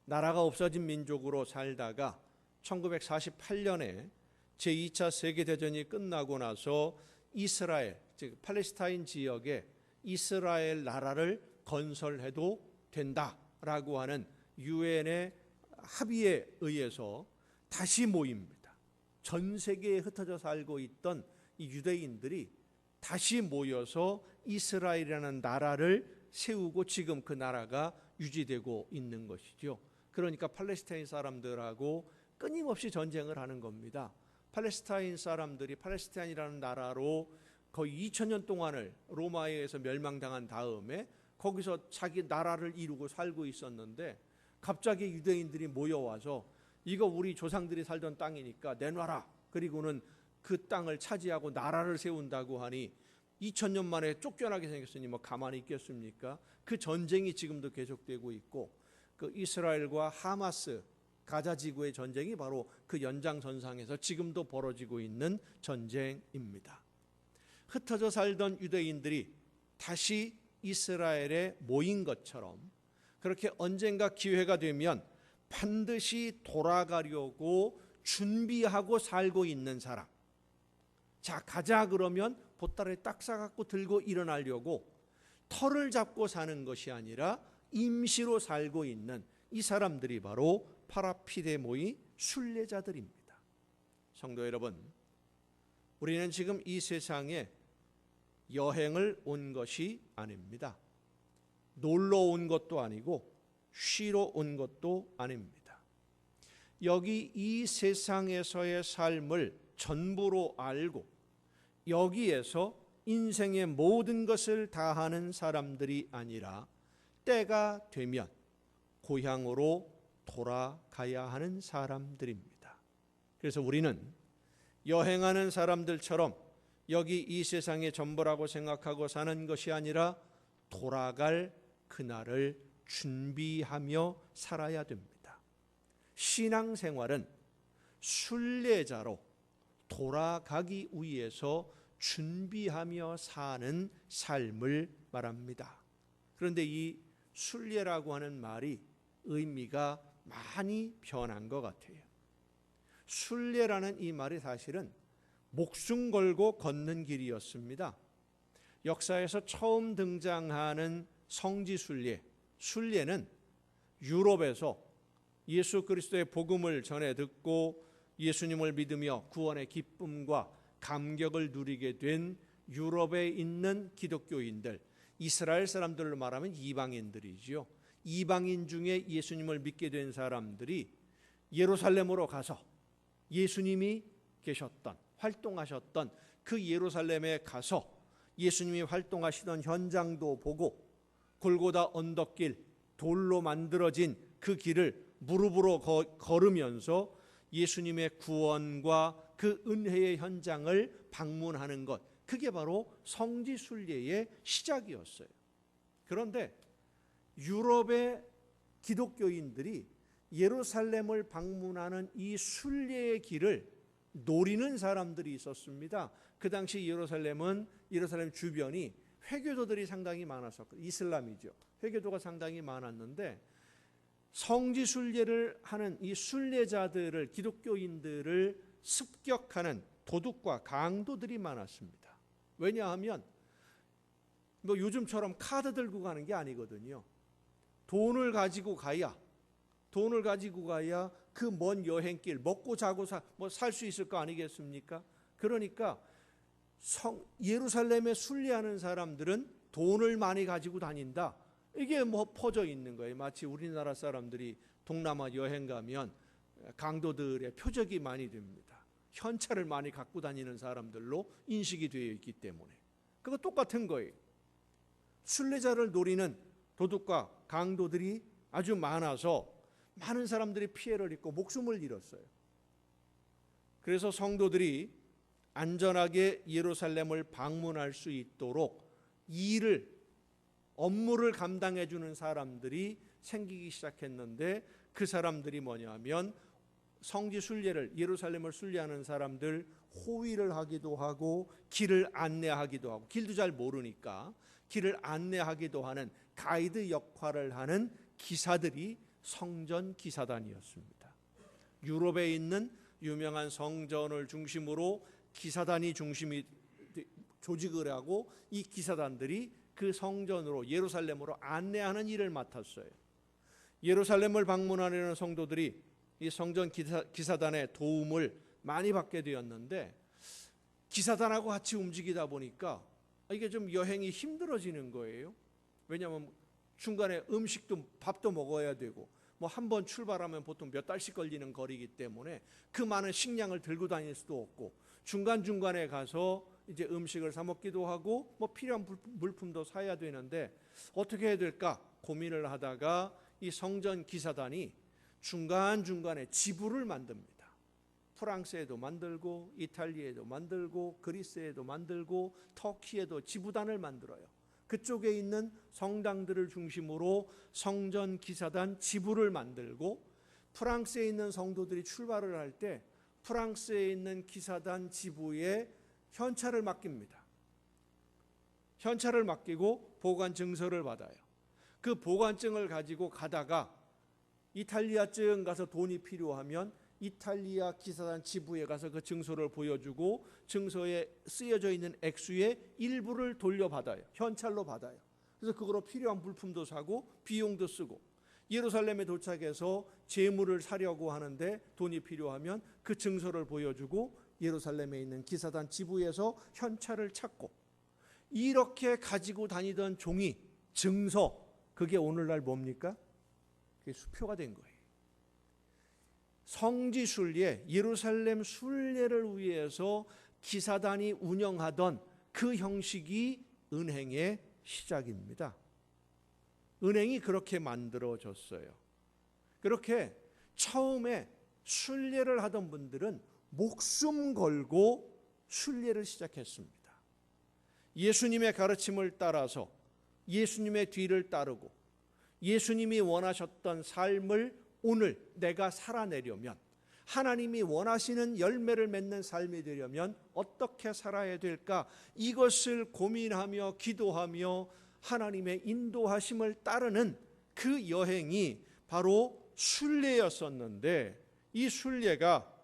나라가 없어진 민족으로 살다가 1948년에 제2차 세계대전이 끝나고 나서 이스라엘, 즉 팔레스타인 지역에 이스라엘 나라를 건설해도 된다라고 하는 유엔의 합의에 의해서 다시 모입니다. 전 세계에 흩어져 살고 있던 이 유대인들이 다시 모여서 이스라엘이라는 나라를 세우고 지금 그 나라가 유지되고 있는 것이죠. 그러니까 팔레스타인 사람들하고 끊임없이 전쟁을 하는 겁니다. 팔레스타인 사람들이 팔레스타인이라는 나라로 거의 2000년 동안을 로마에 의해서 멸망당한 다음에 거기서 자기 나라를 이루고 살고 있었는데 갑자기 유대인들이 모여와서 이거 우리 조상들이 살던 땅이니까 내놔라. 그리고는 그 땅을 차지하고 나라를 세운다고 하니 2000년 만에 쫓겨나게 생겼으니 가만히 있겠습니까? 그 전쟁이 지금도 계속되고 있고 그 이스라엘과 하마스 가자 지구의 전쟁이 바로 그 연장선상에서 지금도 벌어지고 있는 전쟁입니다. 흩어져 살던 유대인들이 다시 이스라엘에 모인 것처럼 그렇게 언젠가 기회가 되면 반드시 돌아가려고 준비하고 살고 있는 사람, 자 가자 그러면 보따리 딱 싸갖고 들고 일어나려고 털을 잡고 사는 것이 아니라 임시로 살고 있는 이 사람들이 바로 파라피데모이 순례자들입니다. 성도 여러분, 우리는 지금 이 세상에 여행을 온 것이 아닙니다. 놀러 온 것도 아니고 쉬러 온 것도 아닙니다. 여기 이 세상에서의 삶을 전부로 알고 여기에서 인생의 모든 것을 다하는 사람들이 아니라 때가 되면 고향으로 돌아가야 하는 사람들입니다. 그래서 우리는 여행하는 사람들처럼 여기 이 세상의 전부라고 생각하고 사는 것이 아니라 돌아갈 그날을 준비하며 살아야 됩니다. 신앙생활은 순례자로 돌아가기 위해서 준비하며 사는 삶을 말합니다. 그런데 이 순례라고 하는 말이 의미가 많이 변한 것 같아요. 순례라는 이 말이 사실은 목숨 걸고 걷는 길이었습니다. 역사에서 처음 등장하는 성지순례, 순례는 유럽에서 예수 그리스도의 복음을 전해 듣고 예수님을 믿으며 구원의 기쁨과 감격을 누리게 된 유럽에 있는 기독교인들, 이스라엘 사람들로 말하면 이방인들이지요. 이방인 중에 예수님을 믿게 된 사람들이 예루살렘으로 가서 예수님이 계셨던, 활동하셨던 그 예루살렘에 가서 예수님이 활동하시던 현장도 보고 골고다 언덕길, 돌로 만들어진 그 길을 무릎으로 걸으면서 예수님의 구원과 그 은혜의 현장을 방문하는 것, 그게 바로 성지순례의 시작이었어요. 그런데 유럽의 기독교인들이 예루살렘을 방문하는 이 순례의 길을 노리는 사람들이 있었습니다. 그 당시 예루살렘 주변이 회교도들이 상당히 많았었고, 이슬람이죠. 회교도가 상당히 많았는데 성지순례를 하는 이 순례자들을, 기독교인들을 습격하는 도둑과 강도들이 많았습니다. 왜냐하면 요즘처럼 카드 들고 가는 게 아니거든요. 돈을 가지고 가야 그 먼 여행길 먹고 자고 살 수 있을 거 아니겠습니까? 그러니까 예루살렘에 순례하는 사람들은 돈을 많이 가지고 다닌다. 이게 퍼져 있는 거예요. 마치 우리나라 사람들이 동남아 여행 가면 강도들의 표적이 많이 됩니다. 현찰을 많이 갖고 다니는 사람들로 인식이 되어 있기 때문에. 그거 똑같은 거예요. 순례자를 노리는 도둑과 강도들이 아주 많아서 많은 사람들이 피해를 입고 목숨을 잃었어요. 그래서 성도들이 안전하게 예루살렘을 방문할 수 있도록 업무를 감당해 주는 사람들이 생기기 시작했는데, 그 사람들이 뭐냐면 성지 순례를, 예루살렘을 순례하는 사람들 호위를 하기도 하고 길을 안내하기도 하고, 길도 잘 모르니까 길을 안내하기도 하는 가이드 역할을 하는 기사들이 성전 기사단이었습니다. 유럽에 있는 유명한 성전을 중심으로 기사단이 조직을 하고 이 기사단들이 그 성전으로, 예루살렘으로 안내하는 일을 맡았어요. 예루살렘을 방문하려는 성도들이 이 성전 기사단의 도움을 많이 받게 되었는데, 기사단하고 같이 움직이다 보니까 이게 좀 여행이 힘들어지는 거예요. 왜냐하면 중간에 밥도 먹어야 되고, 한 번 출발하면 보통 몇 달씩 걸리는 거리이기 때문에 그 많은 식량을 들고 다닐 수도 없고, 중간중간에 가서 이제 음식을 사 먹기도 하고 필요한 물품도 사야 되는데 어떻게 해야 될까 고민을 하다가 이 성전 기사단이 중간중간에 지부를 만듭니다. 프랑스에도 만들고, 이탈리아에도 만들고, 그리스에도 만들고, 터키에도 지부단을 만들어요. 그쪽에 있는 성당들을 중심으로 성전 기사단 지부를 만들고, 프랑스에 있는 성도들이 출발을 할 때 프랑스에 있는 기사단 지부에 현찰을 맡깁니다. 현찰을 맡기고 보관 증서를 받아요. 그 보관증을 가지고 가다가 이탈리아쯤 가서 돈이 필요하면 이탈리아 기사단 지부에 가서 그 증서를 보여주고, 증서에 쓰여져 있는 액수의 일부를 돌려받아요. 현찰로 받아요. 그래서 그거로 필요한 물품도 사고 비용도 쓰고, 예루살렘에 도착해서 재물을 사려고 하는데 돈이 필요하면 그 증서를 보여주고 예루살렘에 있는 기사단 지부에서 현찰을 찾고, 이렇게 가지고 다니던 종이, 증서, 그게 오늘날 뭡니까? 그게 수표가 된 거예요. 성지 순례, 예루살렘 순례를 위해서 기사단이 운영하던 그 형식이 은행의 시작입니다. 은행이 그렇게 만들어졌어요. 그렇게 처음에 순례를 하던 분들은 목숨 걸고 순례를 시작했습니다. 예수님의 가르침을 따라서 예수님의 뒤를 따르고 예수님이 원하셨던 삶을 오늘 내가 살아내려면, 하나님이 원하시는 열매를 맺는 삶이 되려면 어떻게 살아야 될까, 이것을 고민하며 기도하며 하나님의 인도하심을 따르는 그 여행이 바로 순례였었는데 이 순례가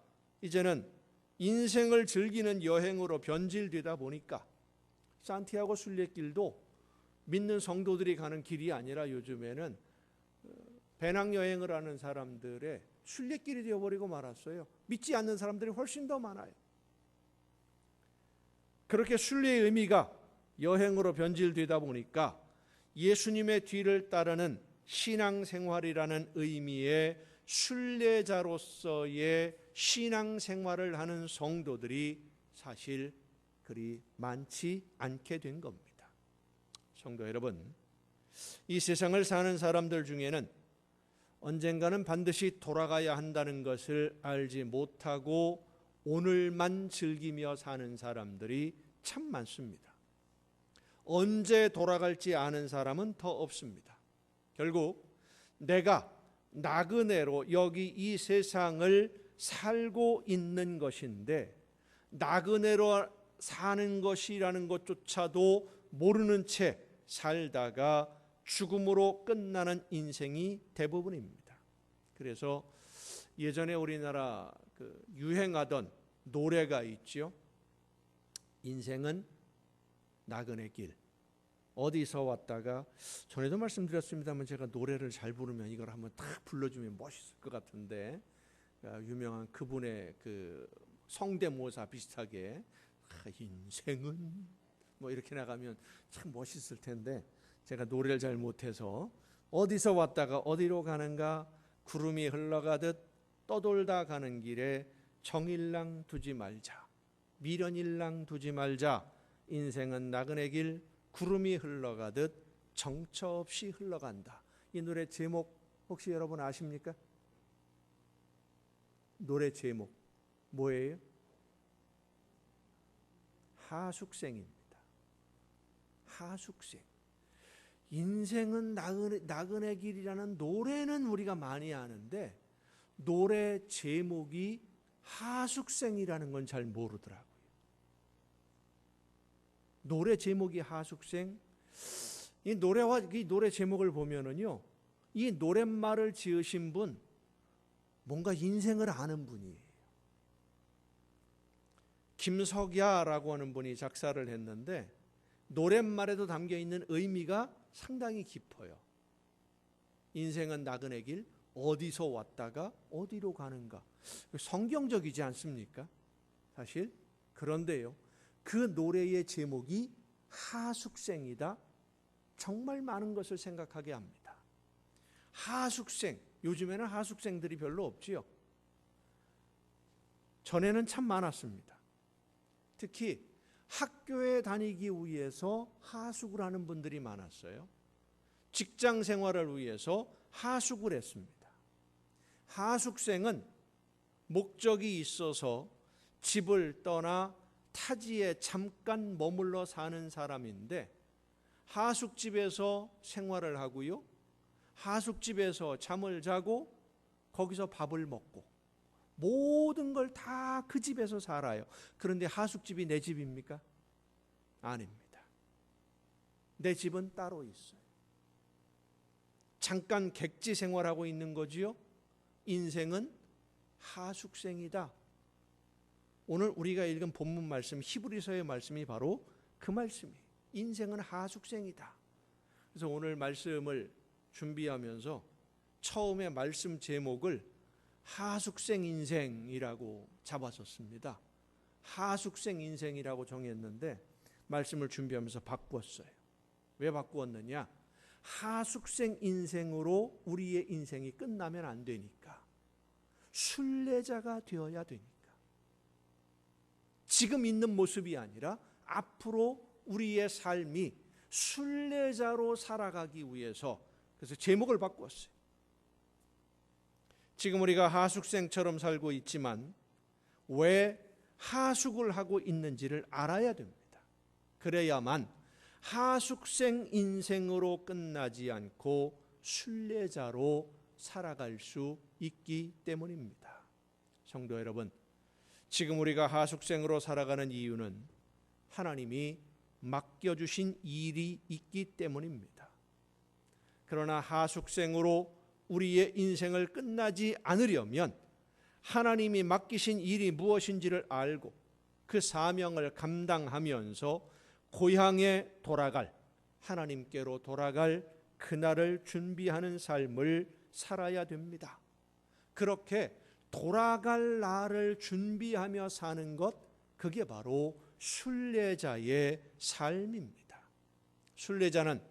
이제는 인생을 즐기는 여행으로 변질되다 보니까 산티아고 순례길도 믿는 성도들이 가는 길이 아니라 요즘에는 배낭여행을 하는 사람들의 순례길이 되어버리고 말았어요. 믿지 않는 사람들이 훨씬 더 많아요. 그렇게 순례의 의미가 여행으로 변질되다 보니까 예수님의 뒤를 따르는 신앙생활이라는 의미의 순례자로서의 신앙생활을 하는 성도들이 사실 그리 많지 않게 된 겁니다. 성도 여러분, 이 세상을 사는 사람들 중에는 언젠가는 반드시 돌아가야 한다는 것을 알지 못하고 오늘만 즐기며 사는 사람들이 참 많습니다. 언제 돌아갈지 아는 사람은 더 없습니다. 결국 내가 나그네로 여기 이 세상을 살고 있는 것인데 나그네로 사는 것이라는 것조차도 모르는 채 살다가 죽음으로 끝나는 인생이 대부분입니다. 그래서 예전에 우리나라 유행하던 노래가 있죠. 인생은 나그네 길. 어디서 왔다가 전에도 말씀드렸습니다만 제가 노래를 잘 부르면 이걸 한번 딱 불러주면 멋있을 것 같은데 유명한 그분의 그 성대모사 비슷하게 인생은 뭐 이렇게 나가면 참 멋있을 텐데 제가 노래를 잘 못해서 어디서 왔다가 어디로 가는가 구름이 흘러가듯 떠돌다 가는 길에 정일랑 두지 말자 미련일랑 두지 말자 인생은 나그네 길 구름이 흘러가듯 정처 없이 흘러간다. 이 노래 제목 혹시 여러분 아십니까? 노래 제목 뭐예요? 하숙생입니다. 하숙생. 인생은 나그네 길이라는 노래는 우리가 많이 아는데 노래 제목이 하숙생이라는 건 잘 모르더라고요. 노래 제목이 하숙생. 이 노래와 이 노래 제목을 보면은요, 이 노랫말을 지으신 분 뭔가 인생을 아는 분이에요. 김석야라고 하는 분이 작사를 했는데 노랫말에도 담겨 있는 의미가 상당히 깊어요. 인생은 나그네 길, 어디서 왔다가 어디로 가는가. 성경적이지 않습니까? 사실. 그런데요, 그 노래의 제목이 하숙생이다. 정말 많은 것을 생각하게 합니다. 하숙생, 요즘에는 하숙생들이 별로 없지요. 전에는 참 많았습니다. 특히 학교에 다니기 위해서 하숙을 하는 분들이 많았어요. 직장 생활을 위해서 하숙을 했습니다. 하숙생은 목적이 있어서 집을 떠나 타지에 잠깐 머물러 사는 사람인데 하숙집에서 생활을 하고요. 하숙집에서 잠을 자고 거기서 밥을 먹고 모든 걸 다 그 집에서 살아요. 그런데 하숙집이 내 집입니까? 아닙니다. 내 집은 따로 있어요. 잠깐 객지 생활하고 있는 거지요. 인생은 하숙생이다. 오늘 우리가 읽은 본문 말씀 히브리서의 말씀이 바로 그 말씀이에요. 인생은 하숙생이다. 그래서 오늘 말씀을 준비하면서 처음에 말씀 제목을 하숙생 인생이라고 잡았었습니다. 하숙생 인생이라고 정했는데 말씀을 준비하면서 바꾸었어요. 왜 바꾸었느냐? 하숙생 인생으로 우리의 인생이 끝나면 안 되니까. 순례자가 되어야 되니까. 지금 있는 모습이 아니라 앞으로 우리의 삶이 순례자로 살아가기 위해서 그래서 제목을 바꾸었어요. 지금 우리가 하숙생처럼 살고 있지만 왜 하숙을 하고 있는지를 알아야 됩니다. 그래야만 하숙생 인생으로 끝나지 않고 순례자로 살아갈 수 있기 때문입니다. 성도 여러분, 지금 우리가 하숙생으로 살아가는 이유는 하나님이 맡겨주신 일이 있기 때문입니다. 그러나 하숙생으로 우리의 인생을 끝나지 않으려면 하나님이 맡기신 일이 무엇인지를 알고 그 사명을 감당하면서 고향에 돌아갈, 하나님께로 돌아갈 그날을 준비하는 삶을 살아야 됩니다. 그렇게 돌아갈 날을 준비하며 사는 것, 그게 바로 순례자의 삶입니다. 순례자는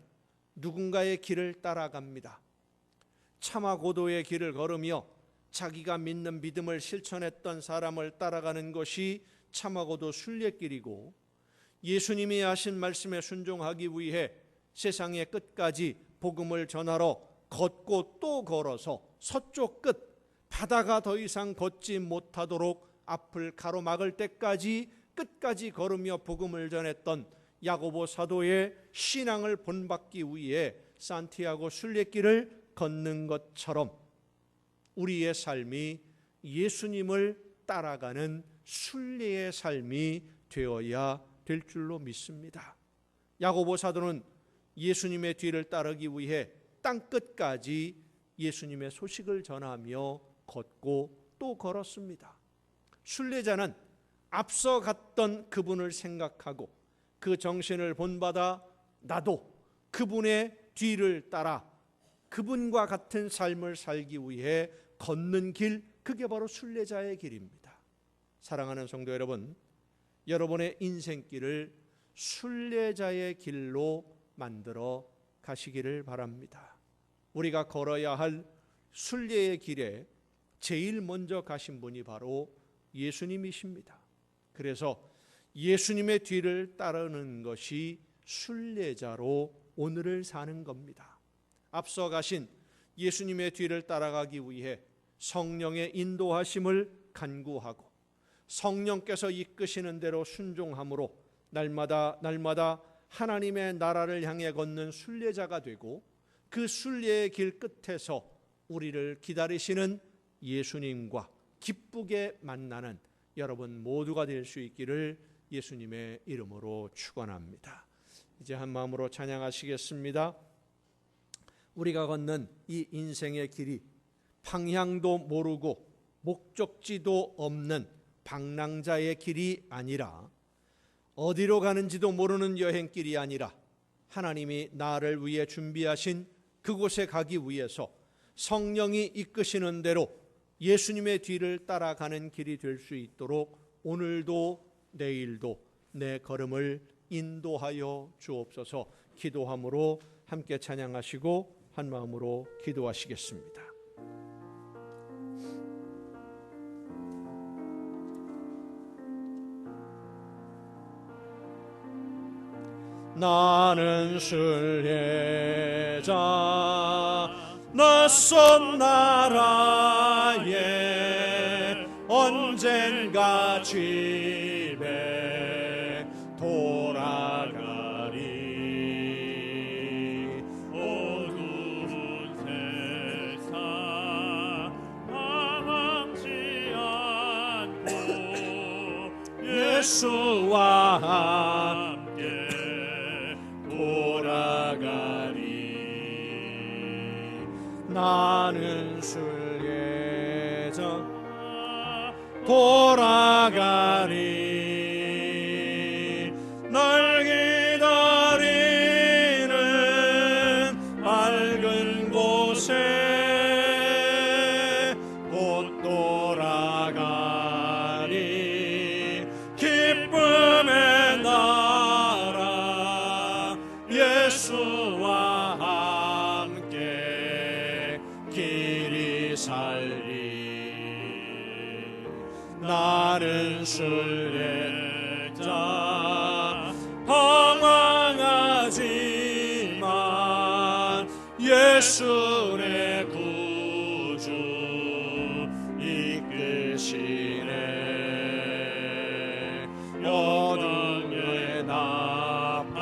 누군가의 길을 따라갑니다. 차마 고도의 길을 걸으며 자기가 믿는 믿음을 실천했던 사람을 따라가는 것이 차마 고도 순례길이고, 예수님이 하신 말씀에 순종하기 위해 세상의 끝까지 복음을 전하러 걷고 또 걸어서 서쪽 끝, 바다가 더 이상 걷지 못하도록 앞을 가로막을 때까지 끝까지 걸으며 복음을 전했던 야고보 사도의 신앙을 본받기 위해 산티아고 순례길을 걷는 것처럼 우리의 삶이 예수님을 따라가는 순례의 삶이 되어야 될 줄로 믿습니다. 야고보 사도는 예수님의 뒤를 따르기 위해 땅끝까지 예수님의 소식을 전하며 걷고 또 걸었습니다. 순례자는 앞서 갔던 그분을 생각하고 그 정신을 본받아 나도 그분의 뒤를 따라 그분과 같은 삶을 살기 위해 걷는 길, 그게 바로 순례자의 길입니다. 사랑하는 성도 여러분, 여러분의 인생길을 순례자의 길로 만들어 가시기를 바랍니다. 우리가 걸어야 할 순례의 길에 제일 먼저 가신 분이 바로 예수님이십니다. 그래서 예수님의 뒤를 따르는 것이 순례자로 오늘을 사는 겁니다. 앞서 가신 예수님의 뒤를 따라가기 위해 성령의 인도하심을 간구하고 성령께서 이끄시는 대로 순종함으로 날마다 하나님의 나라를 향해 걷는 순례자가 되고, 그 순례의 길 끝에서 우리를 기다리시는 예수님과 기쁘게 만나는 여러분 모두가 될 수 있기를 예수님의 이름으로 축원합니다. 이제 한 마음으로 찬양하시겠습니다. 우리가 걷는 이 인생의 길이 방향도 모르고 목적지도 없는 방랑자의 길이 아니라, 어디로 가는지도 모르는 여행길이 아니라 하나님이 나를 위해 준비하신 그곳에 가기 위해서 성령이 이끄시는 대로 예수님의 뒤를 따라가는 길이 될 수 있도록 오늘도 내일도 내 걸음을 인도하여 주옵소서. 기도함으로 함께 찬양하시고 한 마음으로 기도하시겠습니다. 나는 순례자 낯선 나라에 언젠가 집에 돌아가리. 어두운 세상 망하지 않고 예수와 함께 돌아가리. 나는 순례자 돌아가리. 날 기다리는 맑은 곳에 곧 돌아가리. 기쁨의 나라 예수와 함께 길이 살리. 나는 순례자 방황하지만 예수 내 구주 이끄시네. 어둠의 나팔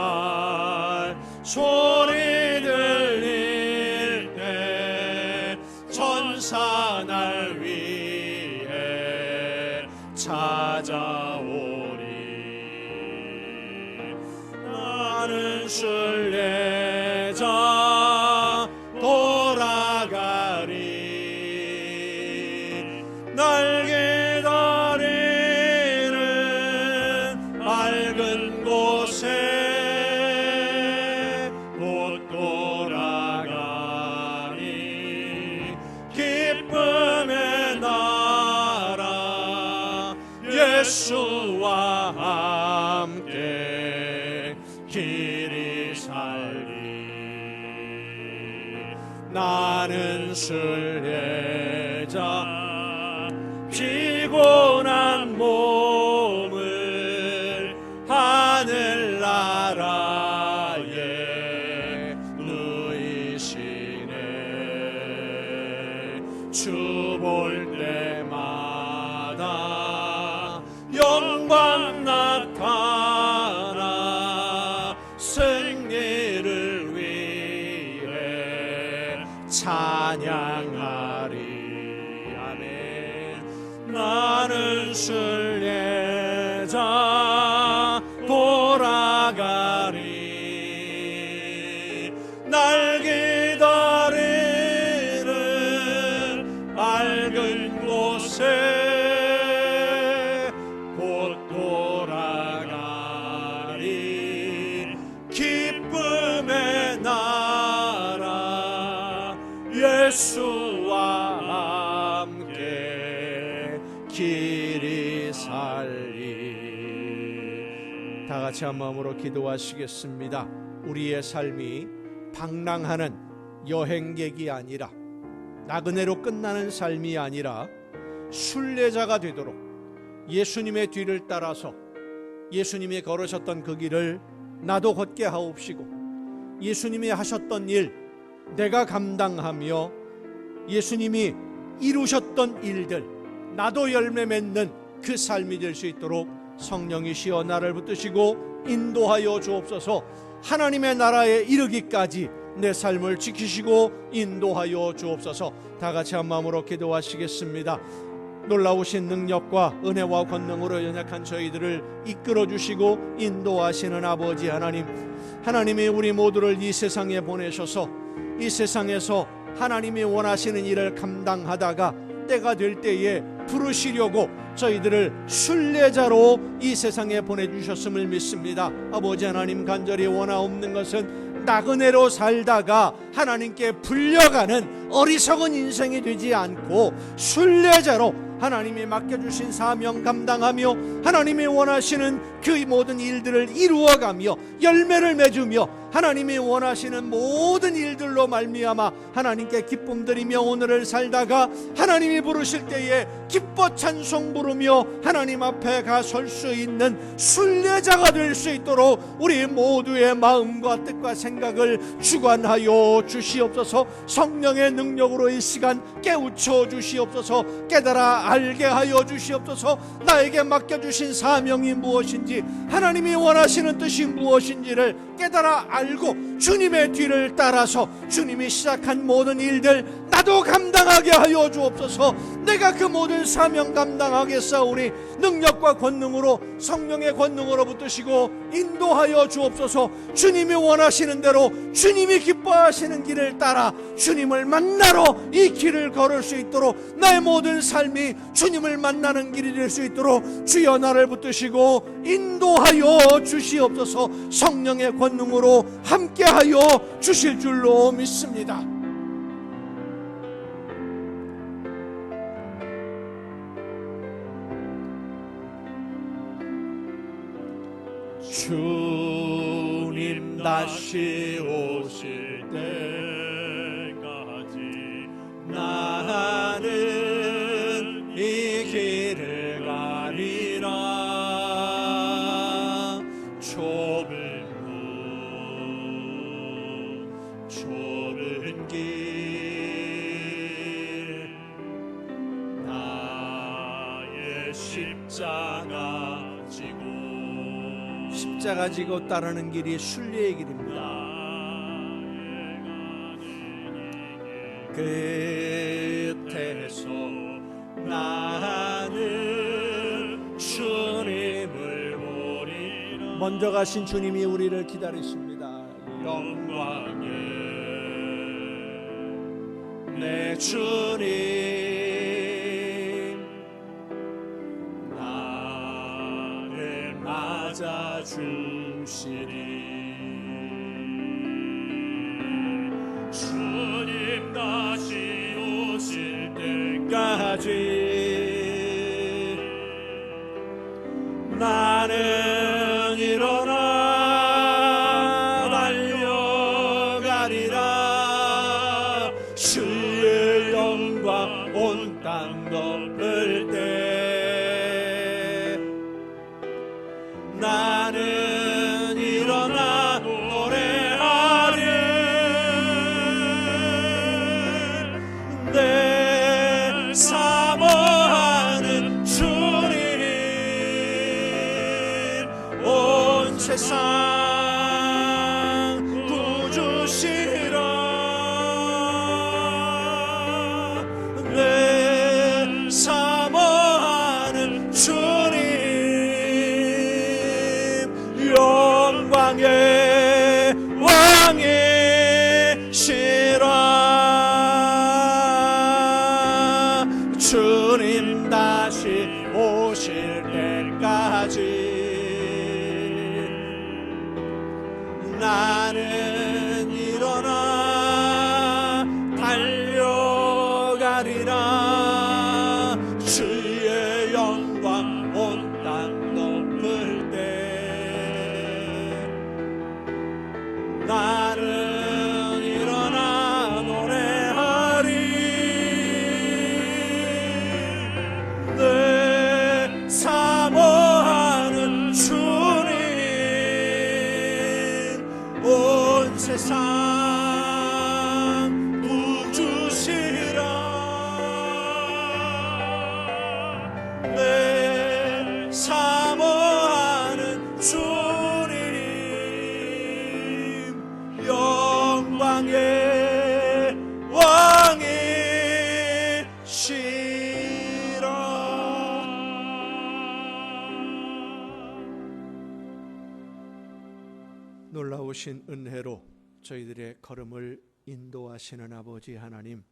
소리 들릴 때 천사 날 위해 찾아오리. 나는 순례자 돌아가리. 예수와 함께 길이 살리. 나는 순례자 피곤한 몸을 하늘나라에 누이시네. 주 볼 때마다 영광 나타나 승리를 위해 찬양하리. 아멘. 나는 순례자 돌아가리. 날 기다리는 맑은 곳에 곧 돌아가리. 기쁨의 나라 예수와 함께 길이 살리. 다 같이 한 마음으로 기도하시겠습니다. 우리의 삶이 방랑하는 여행객이 아니라, 나그네로 끝나는 삶이 아니라 순례자가 되도록 예수님의 뒤를 따라서 예수님이 걸으셨던 그 길을 나도 걷게 하옵시고, 예수님이 하셨던 일 내가 감당하며 예수님이 이루셨던 일들 나도 열매 맺는 그 삶이 될 수 있도록 성령이시여 나를 붙드시고 인도하여 주옵소서. 하나님의 나라에 이르기까지 내 삶을 지키시고 인도하여 주옵소서. 다 같이 한 마음으로 기도하시겠습니다. 놀라우신 능력과 은혜와 권능으로 연약한 저희들을 이끌어 주시고 인도하시는 아버지 하나님, 하나님이 우리 모두를 이 세상에 보내셔서 이 세상에서 하나님이 원하시는 일을 감당하다가 때가 될 때에 부르시려고 저희들을 순례자로 이 세상에 보내주셨음을 믿습니다. 아버지 하나님, 간절히 원하옵는 것은 나그네로 살다가 하나님께 불려가는 어리석은 인생이 되지 않고 순례자로 하나님이 맡겨주신 사명 감당하며 하나님이 원하시는 그 모든 일들을 이루어가며 열매를 맺으며 하나님이 원하시는 모든 일들로 말미암아 하나님께 기쁨 드리며 오늘을 살다가 하나님이 부르실 때에 기뻐 찬송 부르며 하나님 앞에 가 설 수 있는 순례자가 될 수 있도록 우리 모두의 마음과 뜻과 생각을 주관하여 주시옵소서. 성령의 능력으로 이 시간 깨우쳐 주시옵소서. 깨달아 알게 하여 주시옵소서. 나에게 맡겨주신 사명이 무엇인지, 하나님이 원하시는 뜻이 무엇인지를 깨달아 알고 주님의 뒤를 따라서 주님이 시작한 모든 일들 나도 감당하게 하여 주옵소서. 내가 그 모든 사명 감당하겠사오니 능력과 권능으로 성령의 권능으로 붙드시고 인도하여 주옵소서. 주님이 원하시는 대로 주님이 기뻐하시는 길을 따라 주님을 만나러 이 길을 걸을 수 있도록 나의 모든 삶이 주님을 만나는 길이 될 수 있도록 주여 나를 붙드시고 인도하여 주시옵소서. 성령의 권능으로 함께하여 주실 줄로 믿습니다. 주님 다시 오실 때까지 나는 이 길을 가리라. 좁은 길 나의 십자가 지고 따르는 길이 순례의 길입니다. 끝에서 나는 주님을 보리라. 먼저 가신 주님이 우리를 기다리십니다. 영광에 내 주님 주시리. 주님 다시 오실 때까지 나는 일어나 달려가리라. 주의 영광 온 땅 덮을 때 나는 일어나 노래하리. 내 사모하는 주님 온 세상 구주시라. 내 사모하는 주님 영광의 왕이시라. 주님 다시 오실 때까지 나는 일어나 달려가리라. 주의 영광 온 땅 덮을 때 나는 일어나 노래하리. 내 사모하는 주님 온 세상 구주시라. 내 사모하는 주님 영광의 왕이시라. 놀라우신 은혜로 저희들의 걸음을 인도하시는 아버지 하나님,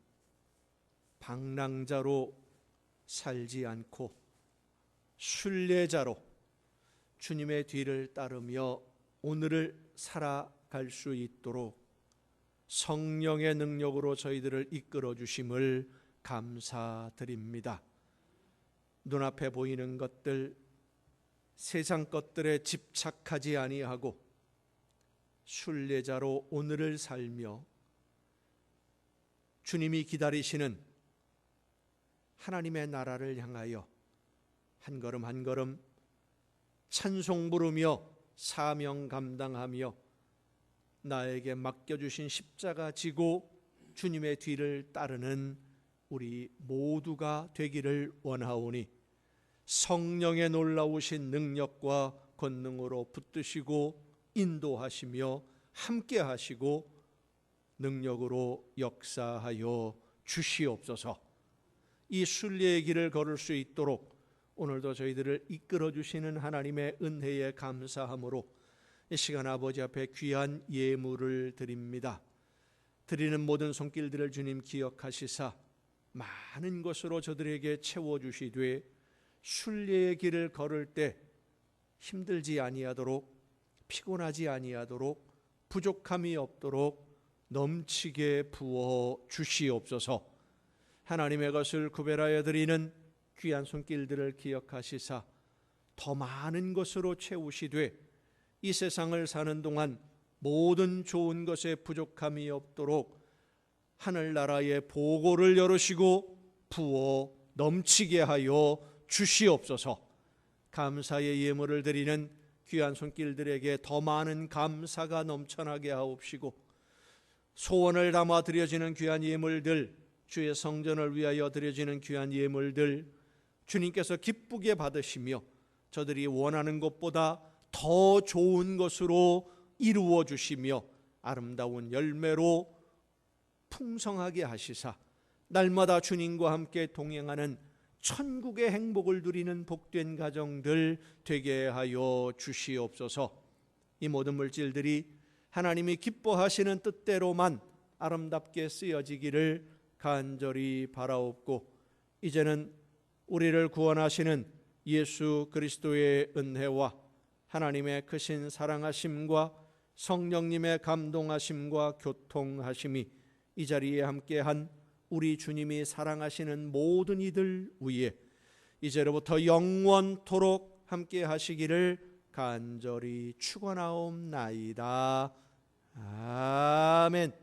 방랑자로 살지 않고 순례자로 주님의 뒤를 따르며 오늘을 살아갈 수 있도록 성령의 능력으로 저희들을 이끌어 주심을 감사드립니다. 눈앞에 보이는 것들, 세상 것들에 집착하지 아니하고 순례자로 오늘을 살며 주님이 기다리시는 하나님의 나라를 향하여 한 걸음 한 걸음 찬송 부르며 사명 감당하며 나에게 맡겨주신 십자가 지고 주님의 뒤를 따르는 우리 모두가 되기를 원하오니 성령의 놀라우신 능력과 권능으로 붙드시고 인도하시며 함께하시고 능력으로 역사하여 주시옵소서. 이 순례의 길을 걸을 수 있도록 오늘도 저희들을 이끌어 주시는 하나님의 은혜에 감사함으로 이 시간 아버지 앞에 귀한 예물을 드립니다. 드리는 모든 손길들을 주님 기억하시사 많은 것으로 저들에게 채워주시되 순례의 길을 걸을 때 힘들지 아니하도록, 피곤하지 아니하도록, 부족함이 없도록 넘치게 부어 주시옵소서. 하나님의 것을 구별하여 드리는 귀한 손길들을 기억하시사 더 많은 것으로 채우시되 이 세상을 사는 동안 모든 좋은 것에 부족함이 없도록 하늘나라의 보고를 열으시고 부어 넘치게 하여 주시옵소서. 감사의 예물을 드리는 귀한 손길들에게 더 많은 감사가 넘쳐나게 하옵시고 소원을 담아 드려지는 귀한 예물들, 주의 성전을 위하여 드려지는 귀한 예물들 주님께서 기쁘게 받으시며 저들이 원하는 것보다 더 좋은 것으로 이루어 주시며 아름다운 열매로 풍성하게 하시사 날마다 주님과 함께 동행하는 천국의 행복을 누리는 복된 가정들 되게 하여 주시옵소서. 이 모든 물질들이 하나님이 기뻐하시는 뜻대로만 아름답게 쓰여지기를 간절히 바라옵고 이제는 우리를 구원하시는 예수 그리스도의 은혜와 하나님의 크신 사랑하심과 성령님의 감동하심과 교통하심이 이 자리에 함께한 우리 주님이 사랑하시는 모든 이들 위에 이제로부터 영원토록 함께 하시기를 간절히 축원하옵나이다. 아멘.